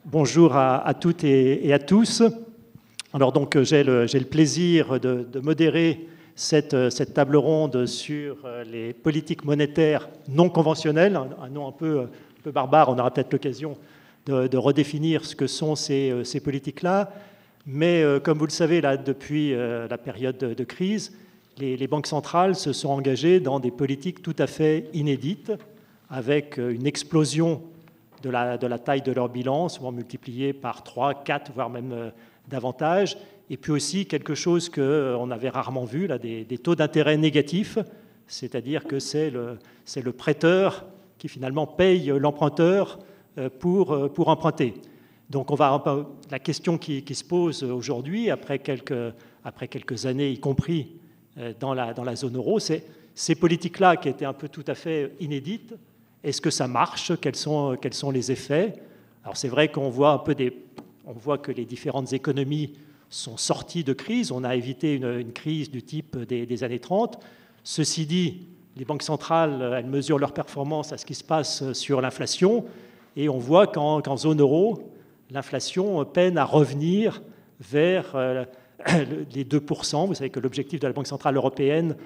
Bonjour à toutes et à tous. Alors donc j'ai le plaisir de modérer cette table ronde sur les politiques monétaires non conventionnelles, un nom un peu barbare. On aura peut-être l'occasion de redéfinir ce que sont ces politiques-là. Mais comme vous le savez, là, depuis la période de crise, les banques centrales se sont engagées dans des politiques tout à fait inédites, avec une explosion de la taille de leur bilan, souvent multipliée par 3, 4, voire même davantage, et puis aussi quelque chose qu'on avait rarement vu, là, des taux d'intérêt négatifs, c'est-à-dire que c'est le prêteur qui finalement paye l'emprunteur pour emprunter. Donc la question qui se pose aujourd'hui, après quelques années, y compris dans la zone euro, c'est ces politiques-là qui étaient un peu tout à fait inédites. Est-ce que ça marche? Quels sont les effets? Alors c'est vrai qu'on voit on voit que les différentes économies sont sorties de crise. On a évité une crise du type des années 30. Ceci dit, les banques centrales, elles mesurent leur performance à ce qui se passe sur l'inflation, et on voit qu'en zone euro, l'inflation peine à revenir vers les 2%. Vous savez que l'objectif de la Banque centrale européenne,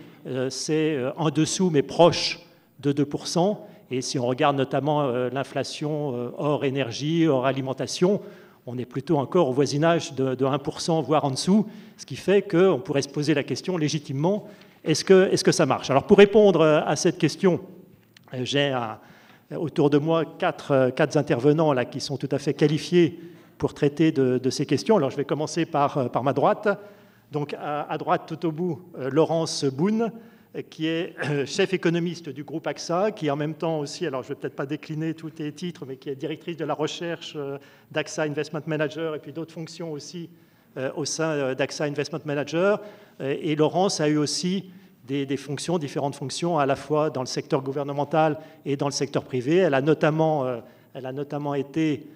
c'est en dessous mais proche de 2%. Et si on regarde notamment l'inflation hors énergie, hors alimentation, on est plutôt encore au voisinage de 1%, voire en dessous, ce qui fait qu'on pourrait se poser la question légitimement, est-ce que ça marche? Alors pour répondre à cette question, j'ai autour de moi quatre intervenants là, qui sont tout à fait qualifiés pour traiter de ces questions. Alors je vais commencer par ma droite. Donc à droite, tout au bout, Laurence Boone, qui est chef économiste du groupe AXA, qui est en même temps aussi, alors je ne vais peut-être pas décliner tous les titres, mais qui est directrice de la recherche d'AXA Investment Manager et puis d'autres fonctions aussi au sein d'AXA Investment Manager. Et Laurence a eu aussi différentes fonctions, à la fois dans le secteur gouvernemental et dans le secteur privé. Elle a notamment été,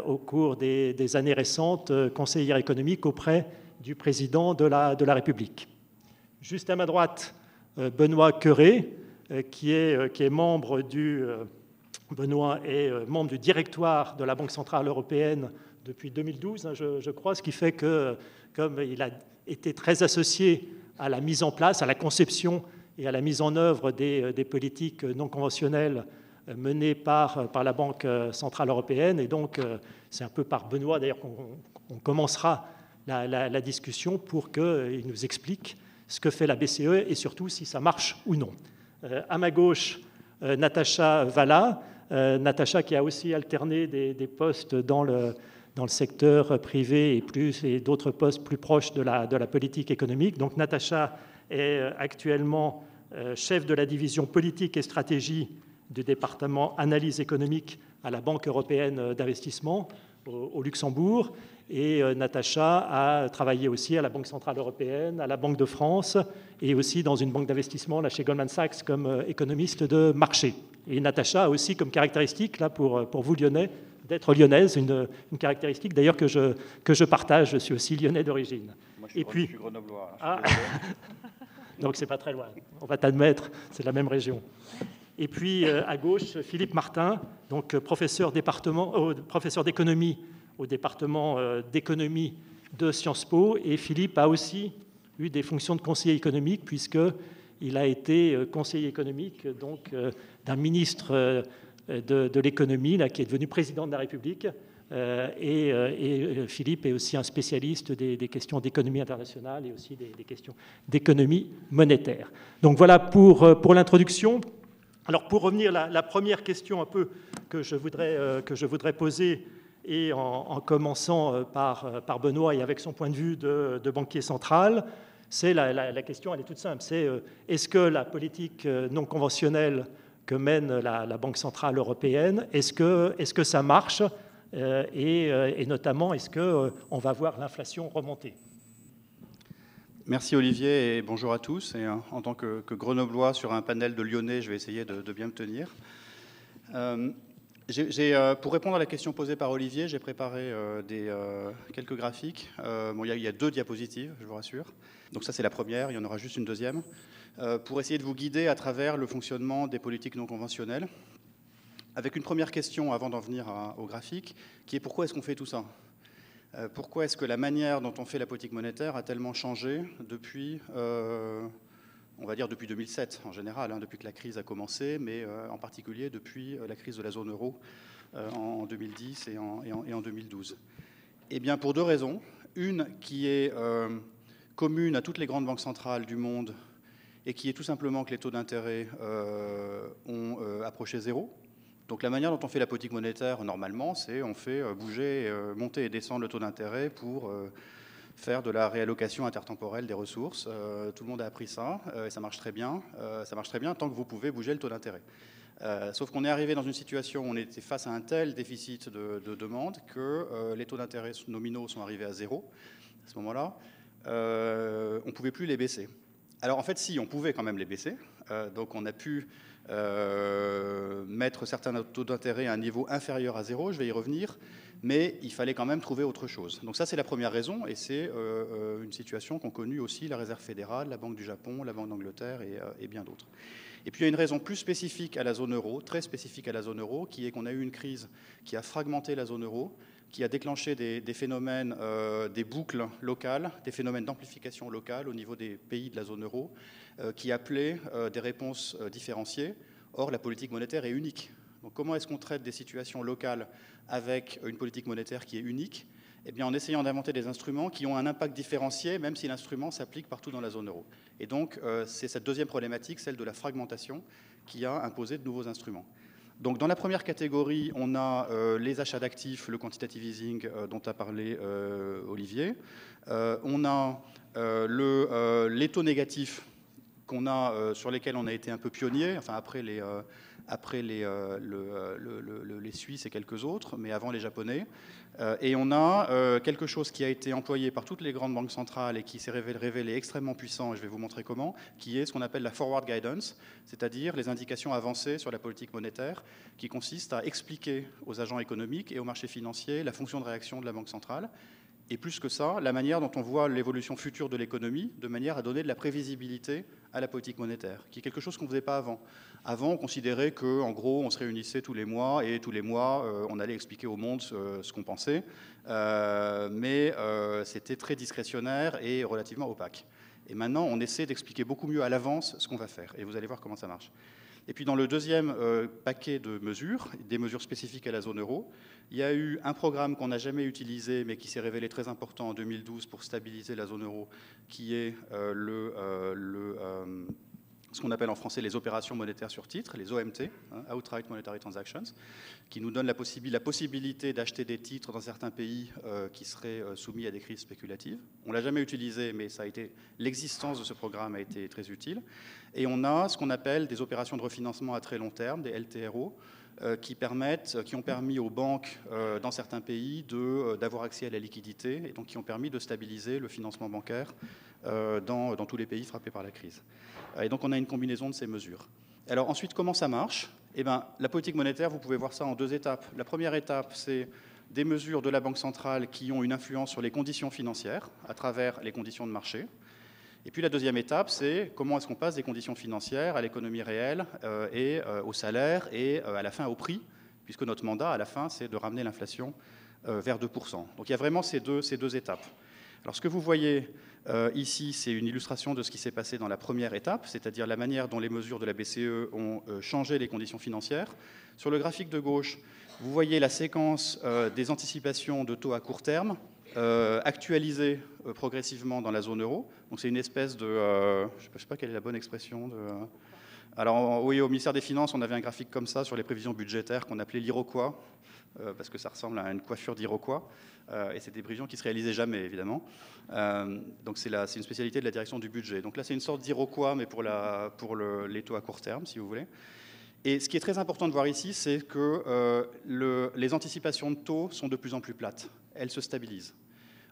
au cours des années récentes, conseillère économique auprès du président de la République. Juste à ma droite, Benoît Cœuré, qui est membre Benoît est membre du directoire de la Banque centrale européenne depuis 2012, je crois, ce qui fait que, comme il a été très associé à la mise en place, à la conception et à la mise en œuvre des politiques non conventionnelles menées par la Banque centrale européenne, et donc c'est un peu par Benoît d'ailleurs qu'on commencera la discussion pour qu'il nous explique ce que fait la BCE et surtout si ça marche ou non. À ma gauche, Natacha Valla, Natacha qui a aussi alterné des postes dans le secteur privé et d'autres postes plus proches de la politique économique. Donc Natacha est actuellement chef de la division politique et stratégie du département analyse économique à la Banque européenne d'investissement au Luxembourg. Et Natacha a travaillé aussi à la Banque centrale européenne, à la Banque de France et aussi dans une banque d'investissement, là chez Goldman Sachs, comme économiste de marché. Et Natacha a aussi comme caractéristique, là pour vous Lyonnais, d'être lyonnaise, une caractéristique d'ailleurs que je partage, je suis aussi lyonnais d'origine. Moi je suis grenoblois. Donc c'est pas très loin, on va t'admettre, c'est la même région. Et puis à gauche, Philippe Martin, donc professeur d'économie au département d'économie de Sciences Po. Et Philippe a aussi eu des fonctions de conseiller économique, puisqu'il a été conseiller économique d'un ministre de l'économie, qui est devenu président de la République. Et Philippe est aussi un spécialiste des questions d'économie internationale et aussi des questions d'économie monétaire. Donc voilà pour l'introduction. Alors pour revenir à la première question un peu que je voudrais poser, et en commençant par Benoît et avec son point de vue de banquier central, c'est la question, elle est toute simple, c'est est-ce que la politique non conventionnelle que mène la Banque centrale européenne, est-ce que ça marche et notamment, est-ce qu'on va voir l'inflation remonter? Merci Olivier et bonjour à tous. Et en tant que grenoblois sur un panel de Lyonnais, je vais essayer de bien me tenir. Pour répondre à la question posée par Olivier, j'ai préparé quelques graphiques. Il y a 2 diapositives, je vous rassure. Donc ça, c'est la première, il y en aura juste une deuxième. Pour essayer de vous guider à travers le fonctionnement des politiques non conventionnelles. avec une première question avant d'en venir au graphique, qui est pourquoi est-ce qu'on fait tout ça? Pourquoi est-ce que la manière dont on fait la politique monétaire a tellement changé depuis, on va dire depuis 2007 en général, hein, depuis que la crise a commencé, mais en particulier depuis la crise de la zone euro en 2010 et en 2012? Eh bien, pour deux raisons. Une qui est commune à toutes les grandes banques centrales du monde et qui est tout simplement que les taux d'intérêt ont approché zéro. Donc la manière dont on fait la politique monétaire, normalement, c'est on fait bouger, monter et descendre le taux d'intérêt pour faire de la réallocation intertemporelle des ressources. Tout le monde a appris ça, et ça marche très bien. Ça marche très bien tant que vous pouvez bouger le taux d'intérêt. Sauf qu'on est arrivé dans une situation où on était face à un tel déficit de demande que les taux d'intérêt nominaux sont arrivés à zéro. À ce moment-là, on ne pouvait plus les baisser. Alors en fait, si, on pouvait quand même les baisser. Donc on a pu mettre certains taux d'intérêt à un niveau inférieur à zéro, je vais y revenir, mais il fallait quand même trouver autre chose. Donc ça, c'est la première raison, et c'est une situation qu'ont connue aussi la Réserve fédérale, la Banque du Japon, la Banque d'Angleterre et bien d'autres. Et puis il y a une raison plus spécifique à la zone euro, très spécifique à la zone euro, qui est qu'on a eu une crise qui a fragmenté la zone euro, qui a déclenché des phénomènes, des boucles locales, des phénomènes d'amplification locale au niveau des pays de la zone euro, qui appelaient des réponses différenciées. Or, la politique monétaire est unique. Donc comment est-ce qu'on traite des situations locales avec une politique monétaire qui est unique? Eh bien, en essayant d'inventer des instruments qui ont un impact différencié, même si l'instrument s'applique partout dans la zone euro. Et donc, c'est cette deuxième problématique, celle de la fragmentation, qui a imposé de nouveaux instruments. Donc, dans la première catégorie, on a les achats d'actifs, le quantitative easing dont a parlé Olivier. On a les taux négatifs sur lesquels on a été un peu pionnier, enfin après les Suisses et quelques autres, mais avant les Japonais. Et on a quelque chose qui a été employé par toutes les grandes banques centrales et qui s'est révélé extrêmement puissant, et je vais vous montrer comment, qui est ce qu'on appelle la forward guidance, c'est-à-dire les indications avancées sur la politique monétaire, qui consistent à expliquer aux agents économiques et aux marchés financiers la fonction de réaction de la banque centrale. Et plus que ça, la manière dont on voit l'évolution future de l'économie, de manière à donner de la prévisibilité à la politique monétaire, qui est quelque chose qu'on ne faisait pas avant. Avant, on considérait qu'en gros, on se réunissait tous les mois, et tous les mois, on allait expliquer au monde ce qu'on pensait, mais c'était très discrétionnaire et relativement opaque. Et maintenant, on essaie d'expliquer beaucoup mieux à l'avance ce qu'on va faire, et vous allez voir comment ça marche. Et puis dans le deuxième paquet de mesures, des mesures spécifiques à la zone euro, il y a eu un programme qu'on n'a jamais utilisé, mais qui s'est révélé très important en 2012 pour stabiliser la zone euro, qui est ce qu'on appelle en français les opérations monétaires sur titre, les OMT, hein, Outright Monetary Transactions, qui nous donnent la possibilité d'acheter des titres dans certains pays qui seraient soumis à des crises spéculatives. On ne l'a jamais utilisé, mais l'existence de ce programme a été très utile. Et on a ce qu'on appelle des opérations de refinancement à très long terme, des LTRO, qui ont permis aux banques dans certains pays d'avoir accès à la liquidité et donc qui ont permis de stabiliser le financement bancaire dans tous les pays frappés par la crise. Et donc on a une combinaison de ces mesures. Alors ensuite, comment ça marche? Eh bien, la politique monétaire, vous pouvez voir ça en deux étapes. La première étape, c'est des mesures de la Banque centrale qui ont une influence sur les conditions financières à travers les conditions de marché. Et puis la deuxième étape, c'est comment est-ce qu'on passe des conditions financières à l'économie réelle et au salaire et à la fin au prix, puisque notre mandat, à la fin, c'est de ramener l'inflation vers 2%. Donc il y a vraiment ces deux étapes. Alors ce que vous voyez ici, c'est une illustration de ce qui s'est passé dans la première étape, c'est-à-dire la manière dont les mesures de la BCE ont changé les conditions financières. Sur le graphique de gauche, vous voyez la séquence des anticipations de taux à court terme, actualisées progressivement dans la zone euro. Donc c'est une espèce de... je ne sais pas quelle est la bonne expression. Alors oui, au ministère des Finances, on avait un graphique comme ça sur les prévisions budgétaires qu'on appelait l'Iroquois, parce que ça ressemble à une coiffure d'Iroquois. Et c'est des prévisions qui ne se réalisaient jamais, évidemment. Donc c'est une spécialité de la direction du budget. Donc là, c'est une sorte d'Iroquois, mais pour les taux à court terme, si vous voulez. Et ce qui est très important de voir ici, c'est que les anticipations de taux sont de plus en plus plates. Elles se stabilisent.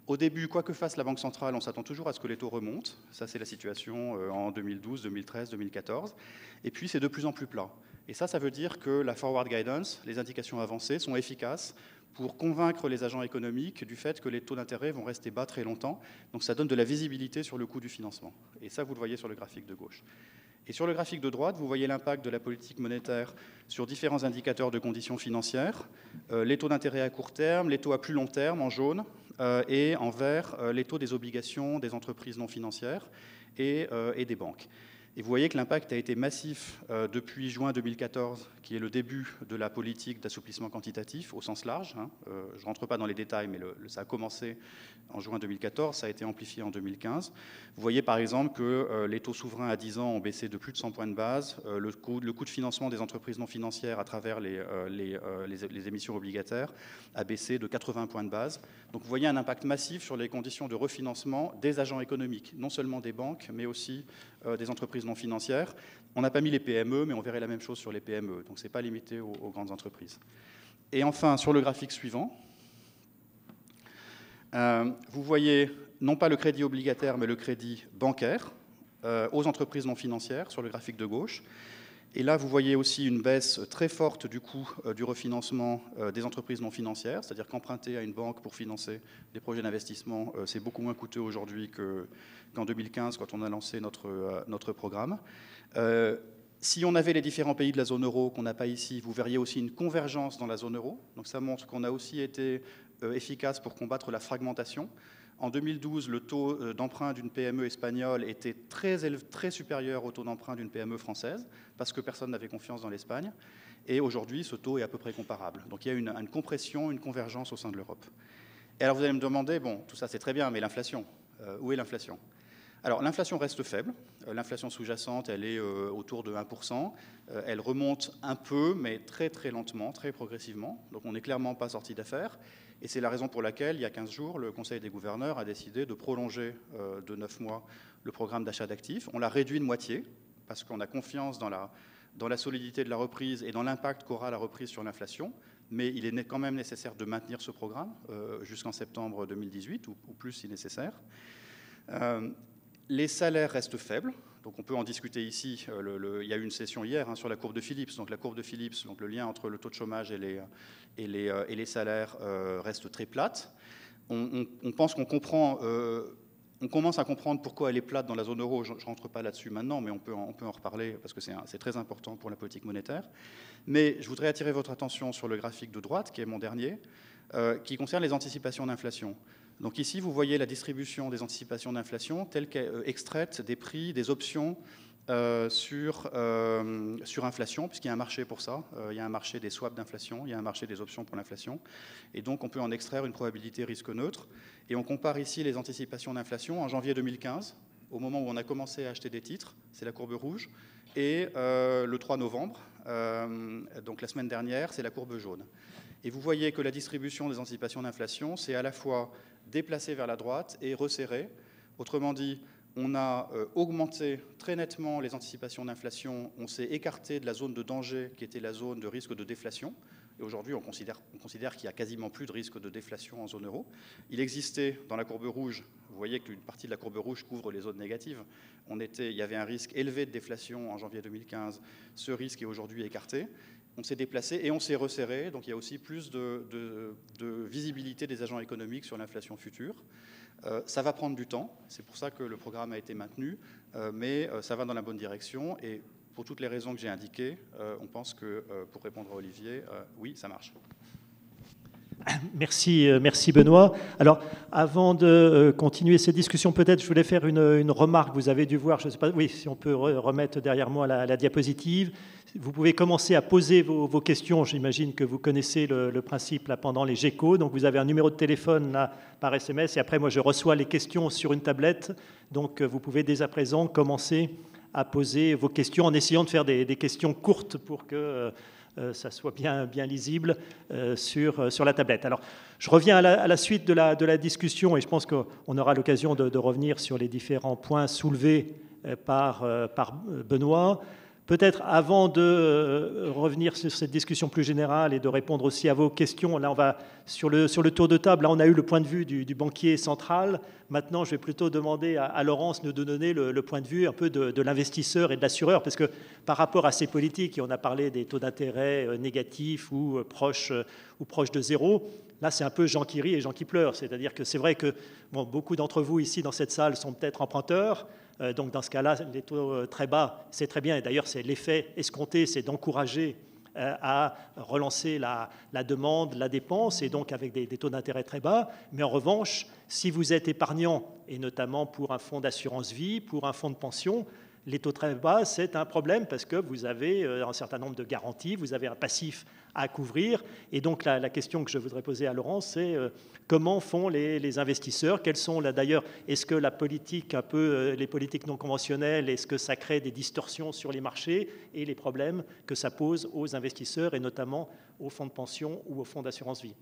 Au début, quoi que fasse la Banque centrale, on s'attend toujours à ce que les taux remontent. Ça, c'est la situation en 2012, 2013, 2014. Et puis, c'est de plus en plus plat. Et ça veut dire que la forward guidance, les indications avancées, sont efficaces pour convaincre les agents économiques du fait que les taux d'intérêt vont rester bas très longtemps. Donc ça donne de la visibilité sur le coût du financement. Et ça, vous le voyez sur le graphique de gauche. Et sur le graphique de droite, vous voyez l'impact de la politique monétaire sur différents indicateurs de conditions financières, les taux d'intérêt à court terme, les taux à plus long terme en jaune, et en vert, les taux des obligations des entreprises non financières et des banques. Et vous voyez que l'impact a été massif depuis juin 2014, qui est le début de la politique d'assouplissement quantitatif au sens large. Je ne rentre pas dans les détails, mais ça a commencé en juin 2014, ça a été amplifié en 2015. Vous voyez par exemple que les taux souverains à 10 ans ont baissé de plus de 100 points de base, le coût de financement des entreprises non financières à travers les émissions obligataires a baissé de 80 points de base. Donc vous voyez un impact massif sur les conditions de refinancement des agents économiques, non seulement des banques, mais aussi des entreprises non financières. On n'a pas mis les PME, mais on verrait la même chose sur les PME. Donc ce n'est pas limité aux grandes entreprises. Et enfin, sur le graphique suivant, vous voyez non pas le crédit obligataire, mais le crédit bancaire aux entreprises non financières sur le graphique de gauche. Et là, vous voyez aussi une baisse très forte du coût du refinancement des entreprises non financières, c'est-à-dire qu'emprunter à une banque pour financer des projets d'investissement, c'est beaucoup moins coûteux aujourd'hui qu'en 2015, quand on a lancé notre programme. Si on avait les différents pays de la zone euro qu'on n'a pas ici, vous verriez aussi une convergence dans la zone euro. Donc ça montre qu'on a aussi été efficace pour combattre la fragmentation. En 2012, le taux d'emprunt d'une PME espagnole était très supérieur au taux d'emprunt d'une PME française, parce que personne n'avait confiance dans l'Espagne. Et aujourd'hui, ce taux est à peu près comparable. Donc il y a une compression, une convergence au sein de l'Europe. Et alors vous allez me demander, bon, tout ça c'est très bien, mais l'inflation, où est l'inflation ? Alors l'inflation reste faible. L'inflation sous-jacente, elle est autour de 1%. Elle remonte un peu, mais très très lentement, très progressivement. Donc on n'est clairement pas sorti d'affaire. Et c'est la raison pour laquelle, il y a 15 jours, le Conseil des gouverneurs a décidé de prolonger de 9 mois le programme d'achat d'actifs. On l'a réduit de moitié, parce qu'on a confiance dans la solidité de la reprise et dans l'impact qu'aura la reprise sur l'inflation. Mais il est quand même nécessaire de maintenir ce programme jusqu'en septembre 2018, ou plus si nécessaire. Les salaires restent faibles. Donc on peut en discuter ici. Il y a eu une session hier sur la courbe de Phillips. Donc la courbe de Phillips, donc le lien entre le taux de chômage et les salaires reste très plate. On pense qu'on comprend, on commence à comprendre pourquoi elle est plate dans la zone euro. Je ne rentre pas là-dessus maintenant, mais on peut en reparler parce que c'est très important pour la politique monétaire. Mais je voudrais attirer votre attention sur le graphique de droite, qui est mon dernier, qui concerne les anticipations d'inflation. Donc ici, vous voyez la distribution des anticipations d'inflation telle qu'extraite des prix, des options sur inflation, puisqu'il y a un marché pour ça. Il y a un marché des swaps d'inflation, il y a un marché des options pour l'inflation. Et donc, on peut en extraire une probabilité risque neutre. Et on compare ici les anticipations d'inflation en janvier 2015, au moment où on a commencé à acheter des titres, c'est la courbe rouge, et le 3 novembre, donc la semaine dernière, c'est la courbe jaune. Et vous voyez que la distribution des anticipations d'inflation, c'est à la fois déplacé vers la droite et resserré. Autrement dit, on a augmenté très nettement les anticipations d'inflation, on s'est écarté de la zone de danger qui était la zone de risque de déflation. Et aujourd'hui, on considère qu'il n'y a quasiment plus de risque de déflation en zone euro. Il existait dans la courbe rouge, vous voyez qu'une partie de la courbe rouge couvre les zones négatives. Il y avait un risque élevé de déflation en janvier 2015. Ce risque est aujourd'hui écarté. On s'est déplacé et on s'est resserré, donc il y a aussi plus de visibilité des agents économiques sur l'inflation future. Ça va prendre du temps, c'est pour ça que le programme a été maintenu, mais ça va dans la bonne direction et pour toutes les raisons que j'ai indiquées, on pense que, pour répondre à Olivier, oui, ça marche. Merci Benoît. Alors, avant de continuer cette discussion, peut-être je voulais faire une remarque. Vous avez dû voir, je ne sais pas, oui, si on peut remettre derrière moi la diapositive. Vous pouvez commencer à poser vos questions. J'imagine que vous connaissez le principe là, pendant les GECO. Donc, vous avez un numéro de téléphone là, par SMS et après, moi, je reçois les questions sur une tablette. Donc, vous pouvez dès à présent commencer à poser vos questions en essayant de faire des questions courtes pour que ça soit bien lisible sur la tablette. Alors, je reviens à la suite de la discussion et je pense qu'on aura l'occasion de revenir sur les différents points soulevés par Benoît. Peut-être avant de revenir sur cette discussion plus générale et de répondre aussi à vos questions, là on va sur le tour de table, là on a eu le point de vue du banquier central. Maintenant je vais plutôt demander à Laurence de donner le point de vue un peu de l'investisseur et de l'assureur, parce que par rapport à ces politiques, et on a parlé des taux d'intérêt négatifs ou proches de zéro, là c'est un peu Jean qui rit et Jean qui pleure, c'est-à-dire que c'est vrai que bon, beaucoup d'entre vous ici dans cette salle sont peut-être emprunteurs. Donc dans ce cas-là, les taux très bas, c'est très bien. Et d'ailleurs, c'est l'effet escompté, c'est d'encourager à relancer la demande, la dépense, et donc avec des taux d'intérêt très bas. Mais en revanche, si vous êtes épargnant, et notamment pour un fonds d'assurance vie, pour un fonds de pension, les taux très bas, c'est un problème parce que vous avez un certain nombre de garanties, vous avez un passif à couvrir. Et donc la question que je voudrais poser à Laurence, c'est comment font les investisseurs? Quels sont d'ailleurs, est-ce que la politique, un peu les politiques non conventionnelles, est-ce que ça crée des distorsions sur les marchés et les problèmes que ça pose aux investisseurs et notamment aux fonds de pension ou aux fonds d'assurance vie?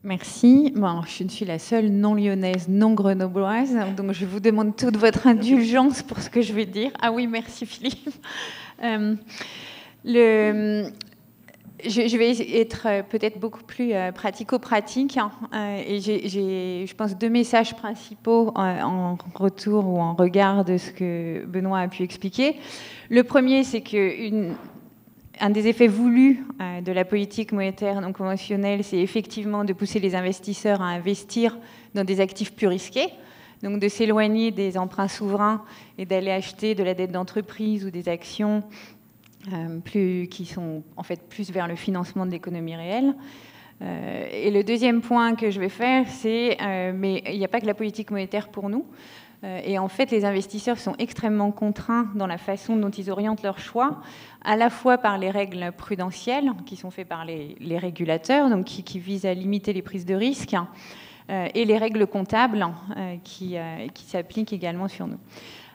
Merci. Bon, je suis la seule non-lyonnaise, non-grenobloise, donc je vous demande toute votre indulgence pour ce que je vais dire. Ah oui, merci Philippe. Je vais être peut-être beaucoup plus pratico-pratique, et j'ai, je pense, 2 messages principaux en retour ou en regard de ce que Benoît a pu expliquer. Le premier, c'est que un des effets voulus de la politique monétaire non conventionnelle, c'est effectivement de pousser les investisseurs à investir dans des actifs plus risqués, donc de s'éloigner des emprunts souverains et d'aller acheter de la dette d'entreprise ou des actions qui sont en fait plus vers le financement de l'économie réelle. Et le deuxième point que je vais faire, c'est mais il n'y a pas que la politique monétaire pour nous. Et en fait, les investisseurs sont extrêmement contraints dans la façon dont ils orientent leurs choix, à la fois par les règles prudentielles qui sont faites par les régulateurs, donc qui visent à limiter les prises de risque, et les règles comptables qui s'appliquent également sur nous.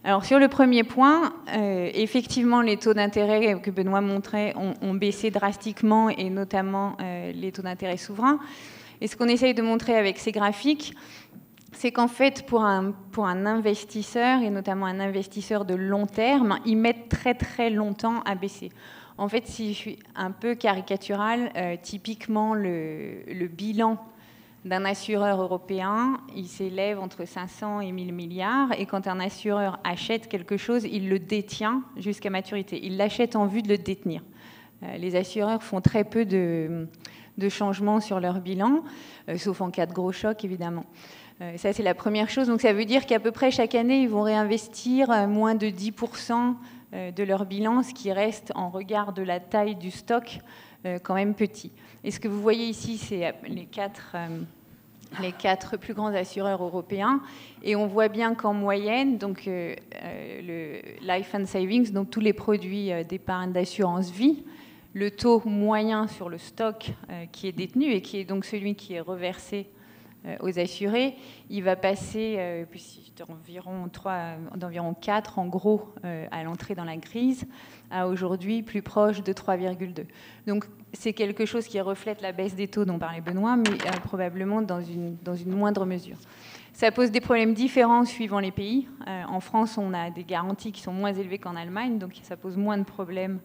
Alors sur le premier point, effectivement, les taux d'intérêt que Benoît montrait ont baissé drastiquement, et notamment les taux d'intérêt souverains. Et ce qu'on essaye de montrer avec ces graphiques, c'est qu'en fait, pour un investisseur, et notamment un investisseur de long terme, ils mettent très très longtemps à baisser. En fait, si je suis un peu caricaturale, typiquement le bilan d'un assureur européen, il s'élève entre 500 et 1000 milliards, et quand un assureur achète quelque chose, il le détient jusqu'à maturité. Il l'achète en vue de le détenir. Les assureurs font très peu de changements sur leur bilan, sauf en cas de gros choc, évidemment. Ça, c'est la première chose. Donc, ça veut dire qu'à peu près chaque année, ils vont réinvestir moins de 10% de leur bilan, ce qui reste, en regard de la taille du stock, quand même petit. Et ce que vous voyez ici, c'est les quatre plus grands assureurs européens. Et on voit bien qu'en moyenne, donc, le Life and Savings, donc tous les produits d'épargne d'assurance vie, le taux moyen sur le stock qui est détenu et qui est donc celui qui est reversé aux assurés, il va passer d'environ 4 en gros à l'entrée dans la crise, à aujourd'hui plus proche de 3,2. Donc c'est quelque chose qui reflète la baisse des taux dont parlait Benoît, mais probablement dans une moindre mesure. Ça pose des problèmes différents suivant les pays. En France, on a des garanties qui sont moins élevées qu'en Allemagne, donc ça pose moins de problèmes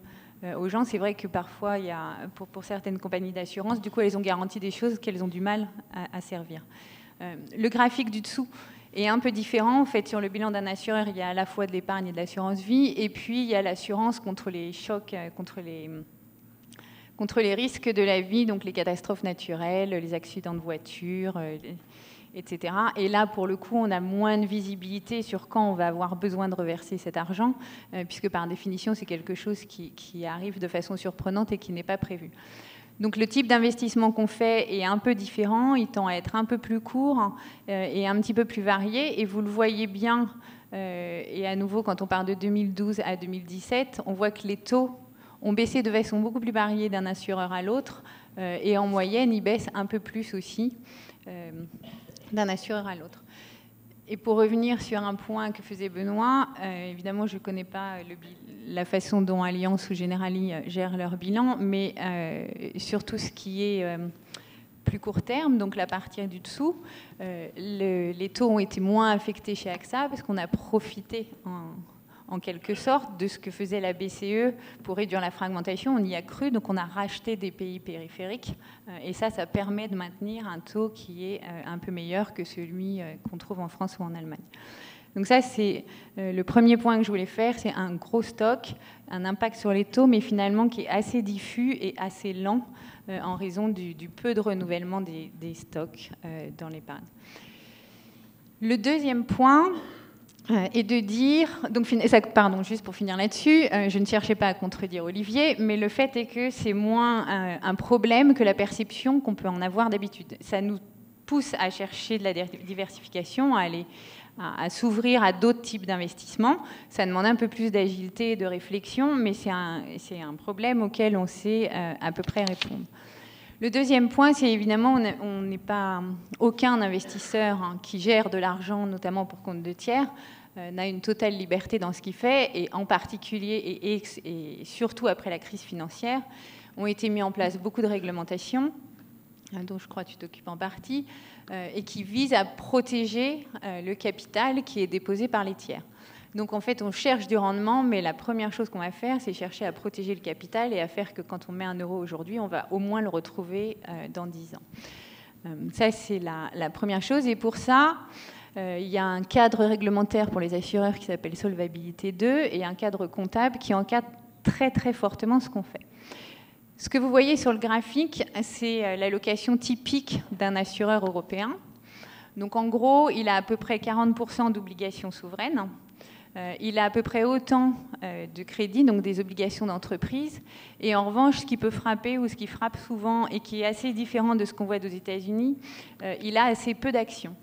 aux gens. C'est vrai que parfois, il y a, pour certaines compagnies d'assurance, du coup, elles ont garanti des choses qu'elles ont du mal à servir. Le graphique du dessous est un peu différent. En fait, sur le bilan d'un assureur, il y a à la fois de l'épargne et de l'assurance vie, et puis il y a l'assurance contre les chocs, contre les risques de la vie, donc les catastrophes naturelles, les accidents de voiture, etc. Et là, pour le coup, on a moins de visibilité sur quand on va avoir besoin de reverser cet argent, puisque par définition, c'est quelque chose qui arrive de façon surprenante et qui n'est pas prévu. Donc le type d'investissement qu'on fait est un peu différent, il tend à être un peu plus court et un petit peu plus varié. Et vous le voyez bien, et à nouveau, quand on parle de 2012 à 2017, on voit que les taux ont baissé de façon beaucoup plus variée d'un assureur à l'autre, et en moyenne, ils baissent un peu plus aussi d'un assureur à l'autre. Et pour revenir sur un point que faisait Benoît, évidemment, je ne connais pas la façon dont Allianz ou Generali gèrent leur bilan, mais sur tout ce qui est plus court terme, donc la partie du dessous, les taux ont été moins affectés chez AXA parce qu'on a profité en quelque sorte, de ce que faisait la BCE pour réduire la fragmentation. On y a cru, donc on a racheté des pays périphériques. Et ça permet de maintenir un taux qui est un peu meilleur que celui qu'on trouve en France ou en Allemagne. Donc ça, c'est le premier point que je voulais faire, c'est un gros stock, un impact sur les taux, mais finalement qui est assez diffus et assez lent en raison du peu de renouvellement des stocks dans l'épargne. Le deuxième point est de dire, donc, pardon, juste pour finir là-dessus, je ne cherchais pas à contredire Olivier, mais le fait est que c'est moins un problème que la perception qu'on peut en avoir d'habitude. Ça nous pousse à chercher de la diversification, à s'ouvrir à d'autres types d'investissements. Ça demande un peu plus d'agilité et de réflexion, mais c'est un problème auquel on sait à peu près répondre. Le deuxième point, c'est évidemment, on n'est pas aucun investisseur qui gère de l'argent, notamment pour compte de tiers, n'a une totale liberté dans ce qu'il fait, et en particulier et surtout après la crise financière, ont été mis en place beaucoup de réglementations, dont je crois que tu t'occupes en partie, et qui visent à protéger le capital qui est déposé par les tiers. Donc en fait, on cherche du rendement, mais la première chose qu'on va faire, c'est chercher à protéger le capital et à faire que quand on met 1 € aujourd'hui, on va au moins le retrouver dans 10 ans. Ça, c'est la première chose. Et pour ça, il y a un cadre réglementaire pour les assureurs qui s'appelle Solvabilité 2 et un cadre comptable qui encadre très très fortement ce qu'on fait. Ce que vous voyez sur le graphique, c'est l'allocation typique d'un assureur européen. Donc en gros, il a à peu près 40% d'obligations souveraines. Il a à peu près autant de crédits, donc des obligations d'entreprise. Et en revanche, ce qui peut frapper ou ce qui frappe souvent et qui est assez différent de ce qu'on voit aux États-Unis, il a assez peu d'actions.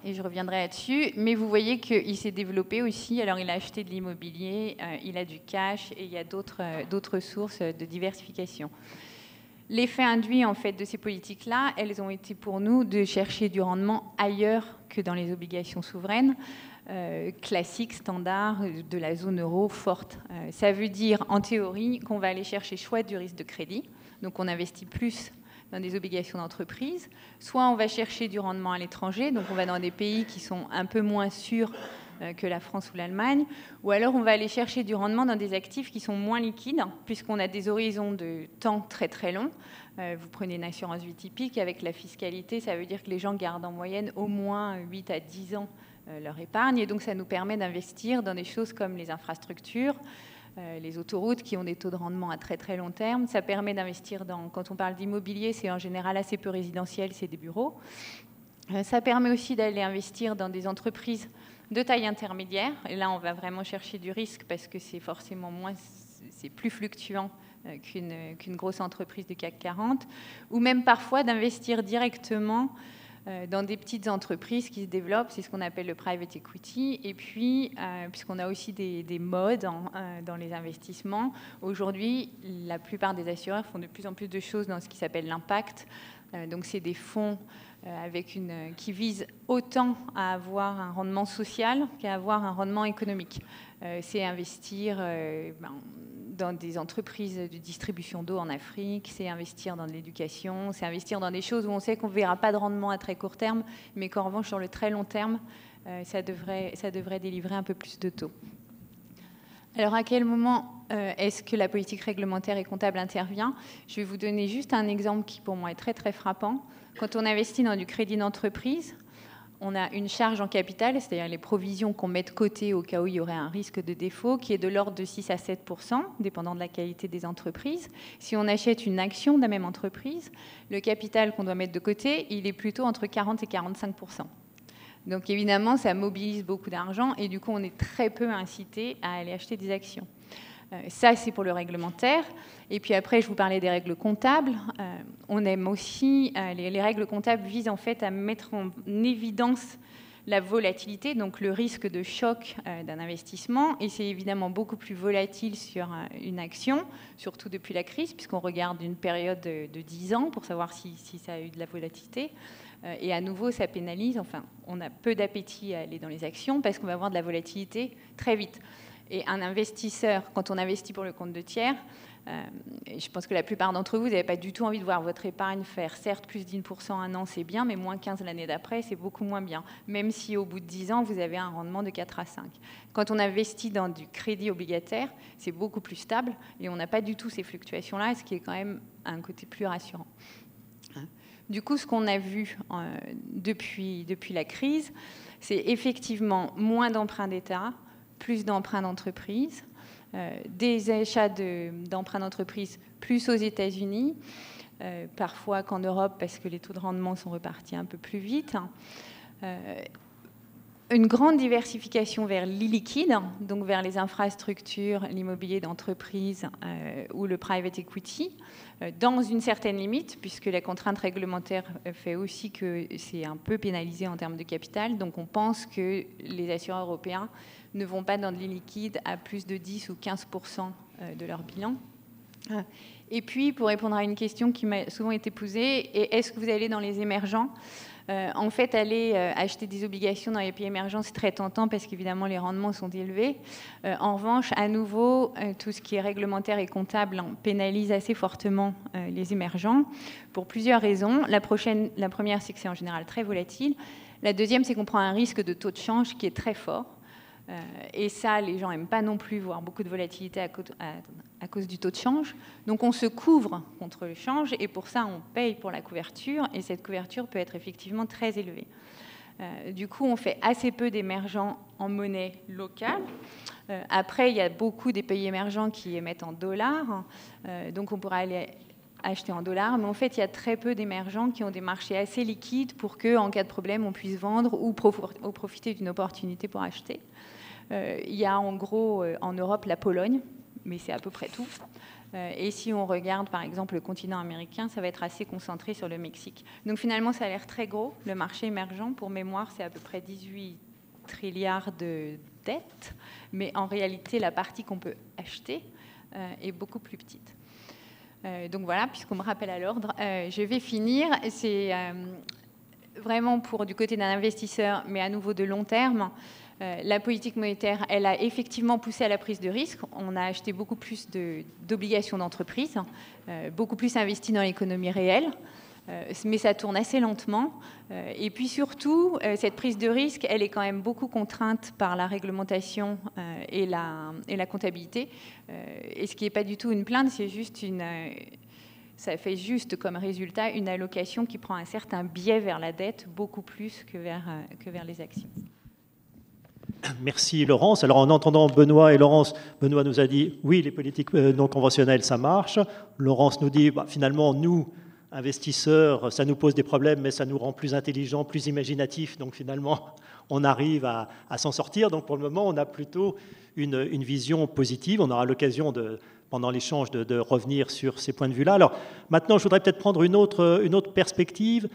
Et je reviendrai là-dessus. Mais vous voyez qu'il s'est développé aussi. Alors, il a acheté de l'immobilier, il a du cash et il y a d'autres sources de diversification. L'effet induit en fait de ces politiques-là, elles ont été pour nous de chercher du rendement ailleurs que dans les obligations souveraines. Classique, standard, de la zone euro forte. Ça veut dire, en théorie, qu'on va aller chercher soit du risque de crédit, donc on investit plus dans des obligations d'entreprise, soit on va chercher du rendement à l'étranger, donc on va dans des pays qui sont un peu moins sûrs que la France ou l'Allemagne, ou alors on va aller chercher du rendement dans des actifs qui sont moins liquides, puisqu'on a des horizons de temps très très longs. Vous prenez une assurance vie typique, avec la fiscalité, ça veut dire que les gens gardent en moyenne au moins 8 à 10 ans leur épargne, et donc ça nous permet d'investir dans des choses comme les infrastructures, les autoroutes qui ont des taux de rendement à très très long terme. Ça permet d'investir quand on parle d'immobilier, c'est en général assez peu résidentiel, c'est des bureaux. Ça permet aussi d'aller investir dans des entreprises de taille intermédiaire, et là on va vraiment chercher du risque parce que c'est forcément c'est plus fluctuant qu'une grosse entreprise du CAC 40, ou même parfois d'investir directement dans des petites entreprises qui se développent, c'est ce qu'on appelle le private equity. Et puis, puisqu'on a aussi des modes dans les investissements, aujourd'hui, la plupart des assureurs font de plus en plus de choses dans ce qui s'appelle l'impact. Donc, c'est des fonds qui visent autant à avoir un rendement social qu'à avoir un rendement économique. C'est investir dans des entreprises de distribution d'eau en Afrique, c'est investir dans de l'éducation, c'est investir dans des choses où on sait qu'on ne verra pas de rendement à très court terme, mais qu'en revanche, sur le très long terme, ça devrait délivrer un peu plus de taux. Alors, à quel moment est-ce que la politique réglementaire et comptable intervient? Je vais vous donner juste un exemple qui, pour moi, est très, très frappant. Quand on investit dans du crédit d'entreprise, on a une charge en capital, c'est-à-dire les provisions qu'on met de côté au cas où il y aurait un risque de défaut, qui est de l'ordre de 6 à 7%, dépendant de la qualité des entreprises. Si on achète une action de la même entreprise, le capital qu'on doit mettre de côté, il est plutôt entre 40 et 45%. Donc évidemment, ça mobilise beaucoup d'argent et du coup, on est très peu incité à aller acheter des actions. Ça, c'est pour le réglementaire. Et puis après, je vous parlais des règles comptables. On aime aussi, les règles comptables visent en fait à mettre en évidence la volatilité, donc le risque de choc d'un investissement. Et c'est évidemment beaucoup plus volatile sur une action, surtout depuis la crise, puisqu'on regarde une période de 10 ans pour savoir si ça a eu de la volatilité. Et à nouveau, ça pénalise. Enfin, on a peu d'appétit à aller dans les actions parce qu'on va avoir de la volatilité très vite. Et un investisseur, quand on investit pour le compte de tiers, je pense que la plupart d'entre vous n'avez pas du tout envie de voir votre épargne faire, certes, plus d'1% un an, c'est bien, mais moins 15 l'année d'après, c'est beaucoup moins bien. Même si au bout de 10 ans, vous avez un rendement de 4 à 5. Quand on investit dans du crédit obligataire, c'est beaucoup plus stable et on n'a pas du tout ces fluctuations-là, ce qui est quand même un côté plus rassurant. Du coup, ce qu'on a vu depuis la crise, c'est effectivement moins d'emprunts d'État, plus d'emprunts d'entreprise, des achats d'emprunts d'entreprise plus aux États-Unis, parfois qu'en Europe parce que les taux de rendement sont repartis un peu plus vite. Une grande diversification vers l'illiquide, donc vers les infrastructures, l'immobilier d'entreprise ou le private equity, dans une certaine limite, puisque la contrainte réglementaire fait aussi que c'est un peu pénalisé en termes de capital. Donc on pense que les assureurs européens ne vont pas dans de l'illiquide à plus de 10 ou 15% de leur bilan. Et puis, pour répondre à une question qui m'a souvent été posée, est-ce que vous allez dans les émergents ? En fait, aller acheter des obligations dans les pays émergents, c'est très tentant parce qu'évidemment, les rendements sont élevés. En revanche, à nouveau, tout ce qui est réglementaire et comptable pénalise assez fortement les émergents pour plusieurs raisons. La première, c'est que c'est en général très volatile. La deuxième, c'est qu'on prend un risque de taux de change qui est très fort. Et ça, les gens n'aiment pas non plus voir beaucoup de volatilité à cause du taux de change. Donc on se couvre contre le change et pour ça, on paye pour la couverture et cette couverture peut être effectivement très élevée. Du coup, on fait assez peu d'émergents en monnaie locale. Après, il y a beaucoup des pays émergents qui émettent en dollars. Donc on pourra aller acheter en dollars, mais en fait, il y a très peu d'émergents qui ont des marchés assez liquides pour qu'en cas de problème, on puisse vendre ou profiter d'une opportunité pour acheter. Il y a en gros en Europe la Pologne, mais c'est à peu près tout. Et si on regarde par exemple le continent américain, ça va être assez concentré sur le Mexique. Donc finalement, ça a l'air très gros. Le marché émergent, pour mémoire, c'est à peu près 18 trilliards de dettes, mais en réalité, la partie qu'on peut acheter est beaucoup plus petite. Donc voilà, puisqu'on me rappelle à l'ordre, je vais finir. C'est vraiment pour du côté d'un investisseur, mais à nouveau de long terme. La politique monétaire, elle a effectivement poussé à la prise de risque. On a acheté beaucoup plus d'obligations d'entreprise, beaucoup plus investi dans l'économie réelle, mais ça tourne assez lentement. Et puis surtout, cette prise de risque, elle est quand même beaucoup contrainte par la réglementation et la comptabilité. Et ce qui n'est pas du tout une plainte, c'est juste ça fait juste comme résultat une allocation qui prend un certain biais vers la dette, beaucoup plus que vers les actions. Merci Laurence. Alors en entendant Benoît et Laurence, Benoît nous a dit oui, les politiques non conventionnelles, ça marche. Laurence nous dit finalement, nous, investisseurs, ça nous pose des problèmes, mais ça nous rend plus intelligents, plus imaginatifs. Donc finalement, on arrive à s'en sortir. Donc pour le moment, on a plutôt une vision positive. On aura l'occasion pendant l'échange de revenir sur ces points de vue-là. Alors maintenant, je voudrais peut-être prendre une autre perspective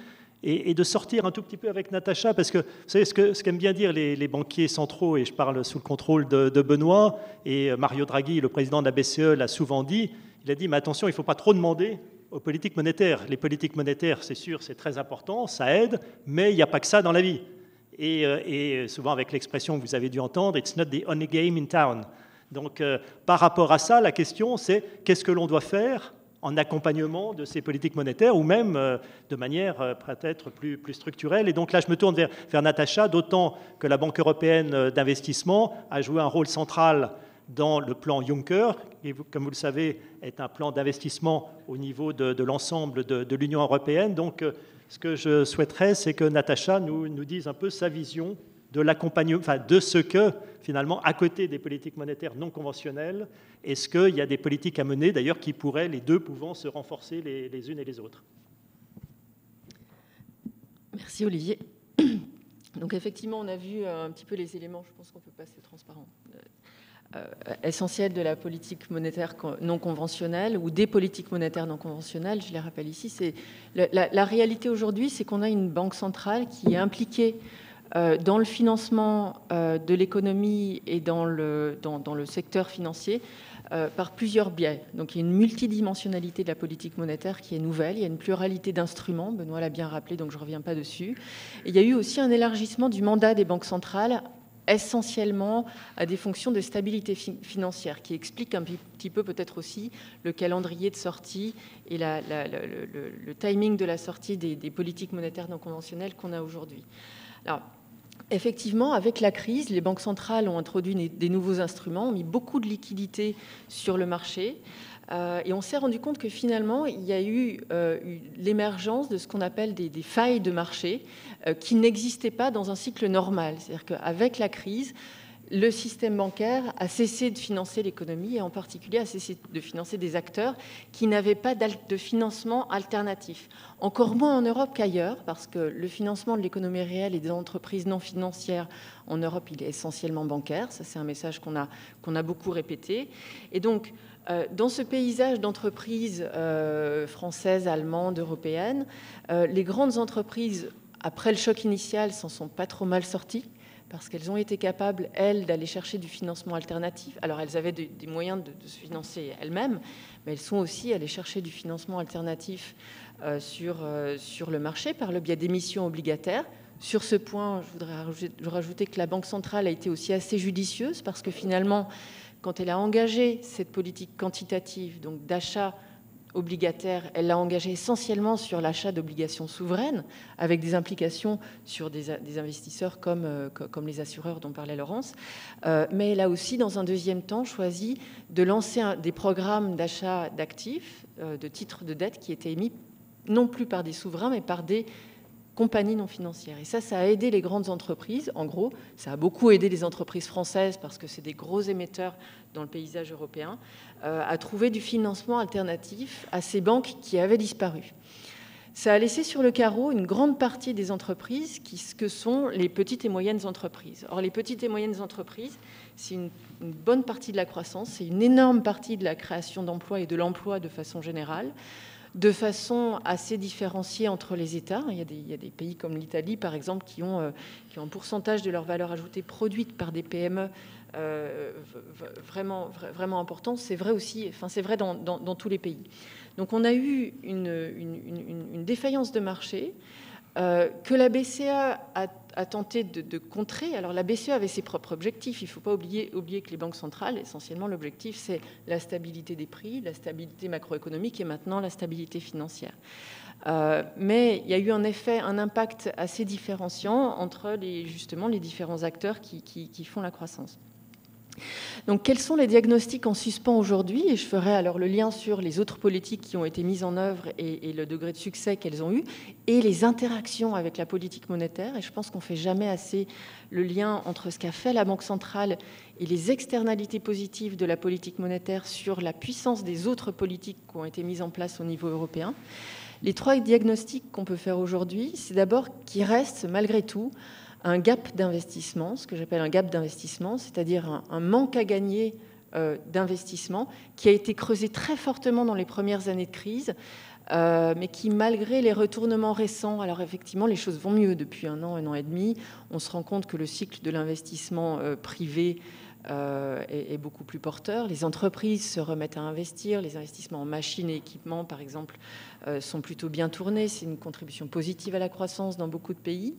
et de sortir un tout petit peu avec Natacha, parce que vous savez ce qu'aiment bien dire les banquiers centraux, et je parle sous le contrôle de Benoît, et Mario Draghi, le président de la BCE, l'a souvent dit, il a dit, mais attention, il ne faut pas trop demander aux politiques monétaires. Les politiques monétaires, c'est sûr, c'est très important, ça aide, mais il n'y a pas que ça dans la vie. Et souvent avec l'expression que vous avez dû entendre, « It's not the only game in town ». Donc par rapport à ça, la question c'est qu'est-ce que l'on doit faire en accompagnement de ces politiques monétaires ou même de manière peut-être plus structurelle. Et donc là, je me tourne vers Natacha, d'autant que la Banque européenne d'investissement a joué un rôle central dans le plan Juncker, qui, comme vous le savez, est un plan d'investissement au niveau de l'ensemble de l'Union européenne. Donc ce que je souhaiterais, c'est que Natacha nous dise un peu sa vision de l'accompagnement, de ce que, finalement, à côté des politiques monétaires non conventionnelles, est-ce qu'il y a des politiques à mener, d'ailleurs, qui pourraient, les deux pouvant se renforcer les unes et les autres? Merci Olivier. Donc effectivement, on a vu un petit peu les éléments, je pense qu'on peut passer transparent, essentiels de la politique monétaire non conventionnelle ou des politiques monétaires non conventionnelles, je les rappelle ici. C'est la réalité aujourd'hui, c'est qu'on a une banque centrale qui est impliquée dans le financement de l'économie et dans le secteur financier par plusieurs biais. Donc il y a une multidimensionnalité de la politique monétaire qui est nouvelle, il y a une pluralité d'instruments, Benoît l'a bien rappelé, donc je ne reviens pas dessus. Et il y a eu aussi un élargissement du mandat des banques centrales essentiellement à des fonctions de stabilité financière, qui expliquent un petit peu peut-être aussi le calendrier de sortie et le timing de la sortie des politiques monétaires non conventionnelles qu'on a aujourd'hui. Alors, effectivement, avec la crise, les banques centrales ont introduit des nouveaux instruments, ont mis beaucoup de liquidités sur le marché, et on s'est rendu compte que finalement, il y a eu l'émergence de ce qu'on appelle des failles de marché qui n'existaient pas dans un cycle normal. C'est-à-dire qu'avec la crise, le système bancaire a cessé de financer l'économie et en particulier a cessé de financer des acteurs qui n'avaient pas de financement alternatif. Encore moins en Europe qu'ailleurs, parce que le financement de l'économie réelle et des entreprises non financières en Europe, il est essentiellement bancaire. Ça, c'est un message qu'on a beaucoup répété. Et donc, dans ce paysage d'entreprises françaises, allemandes, européennes, les grandes entreprises, après le choc initial, s'en sont pas trop mal sorties, parce qu'elles ont été capables, elles, d'aller chercher du financement alternatif. Alors, elles avaient des moyens de se financer elles-mêmes, mais elles sont aussi allées chercher du financement alternatif sur le marché par le biais d'émissions obligataires. Sur ce point, je voudrais rajouter que la Banque centrale a été aussi assez judicieuse, parce que finalement, quand elle a engagé cette politique quantitative, donc d'achat obligataire, elle l'a engagée essentiellement sur l'achat d'obligations souveraines, avec des implications sur des investisseurs comme les assureurs dont parlait Laurence. Mais elle a aussi, dans un deuxième temps, choisi de lancer des programmes d'achat d'actifs, de titres de dette, qui étaient émis non plus par des souverains, mais par des compagnies non financières. Et ça a aidé les grandes entreprises. En gros, ça a beaucoup aidé les entreprises françaises, parce que c'est des gros émetteurs dans le paysage européen, à trouver du financement alternatif à ces banques qui avaient disparu. Ça a laissé sur le carreau une grande partie des entreprises que sont les petites et moyennes entreprises. Or, les petites et moyennes entreprises, c'est une bonne partie de la croissance, c'est une énorme partie de la création d'emplois et de l'emploi de façon générale, de façon assez différenciée entre les États. Il y a des pays comme l'Italie, par exemple, qui ont un pourcentage de leur valeur ajoutée produite par des PME vraiment important. C'est vrai aussi, c'est vrai dans tous les pays. Donc on a eu une défaillance de marché que la BCE a tenté de contrer. Alors la BCE avait ses propres objectifs. Il ne faut pas oublier que les banques centrales, essentiellement, l'objectif, c'est la stabilité des prix, la stabilité macroéconomique et maintenant la stabilité financière. Mais il y a eu en effet un impact assez différenciant entre justement les différents acteurs qui font la croissance. Donc, quels sont les diagnostics en suspens aujourd'hui? Et je ferai alors le lien sur les autres politiques qui ont été mises en œuvre et le degré de succès qu'elles ont eu, et les interactions avec la politique monétaire. Et je pense qu'on ne fait jamais assez le lien entre ce qu'a fait la Banque centrale et les externalités positives de la politique monétaire sur la puissance des autres politiques qui ont été mises en place au niveau européen. Les trois diagnostics qu'on peut faire aujourd'hui, c'est d'abord qu'il reste, malgré tout, un gap d'investissement, ce que j'appelle un gap d'investissement, c'est-à-dire un manque à gagner d'investissement qui a été creusé très fortement dans les premières années de crise, mais qui, malgré les retournements récents, alors effectivement, les choses vont mieux depuis un an et demi. On se rend compte que le cycle de l'investissement privé est beaucoup plus porteur. Les entreprises se remettent à investir. Les investissements en machines et équipements, par exemple, sont plutôt bien tournés. C'est une contribution positive à la croissance dans beaucoup de pays.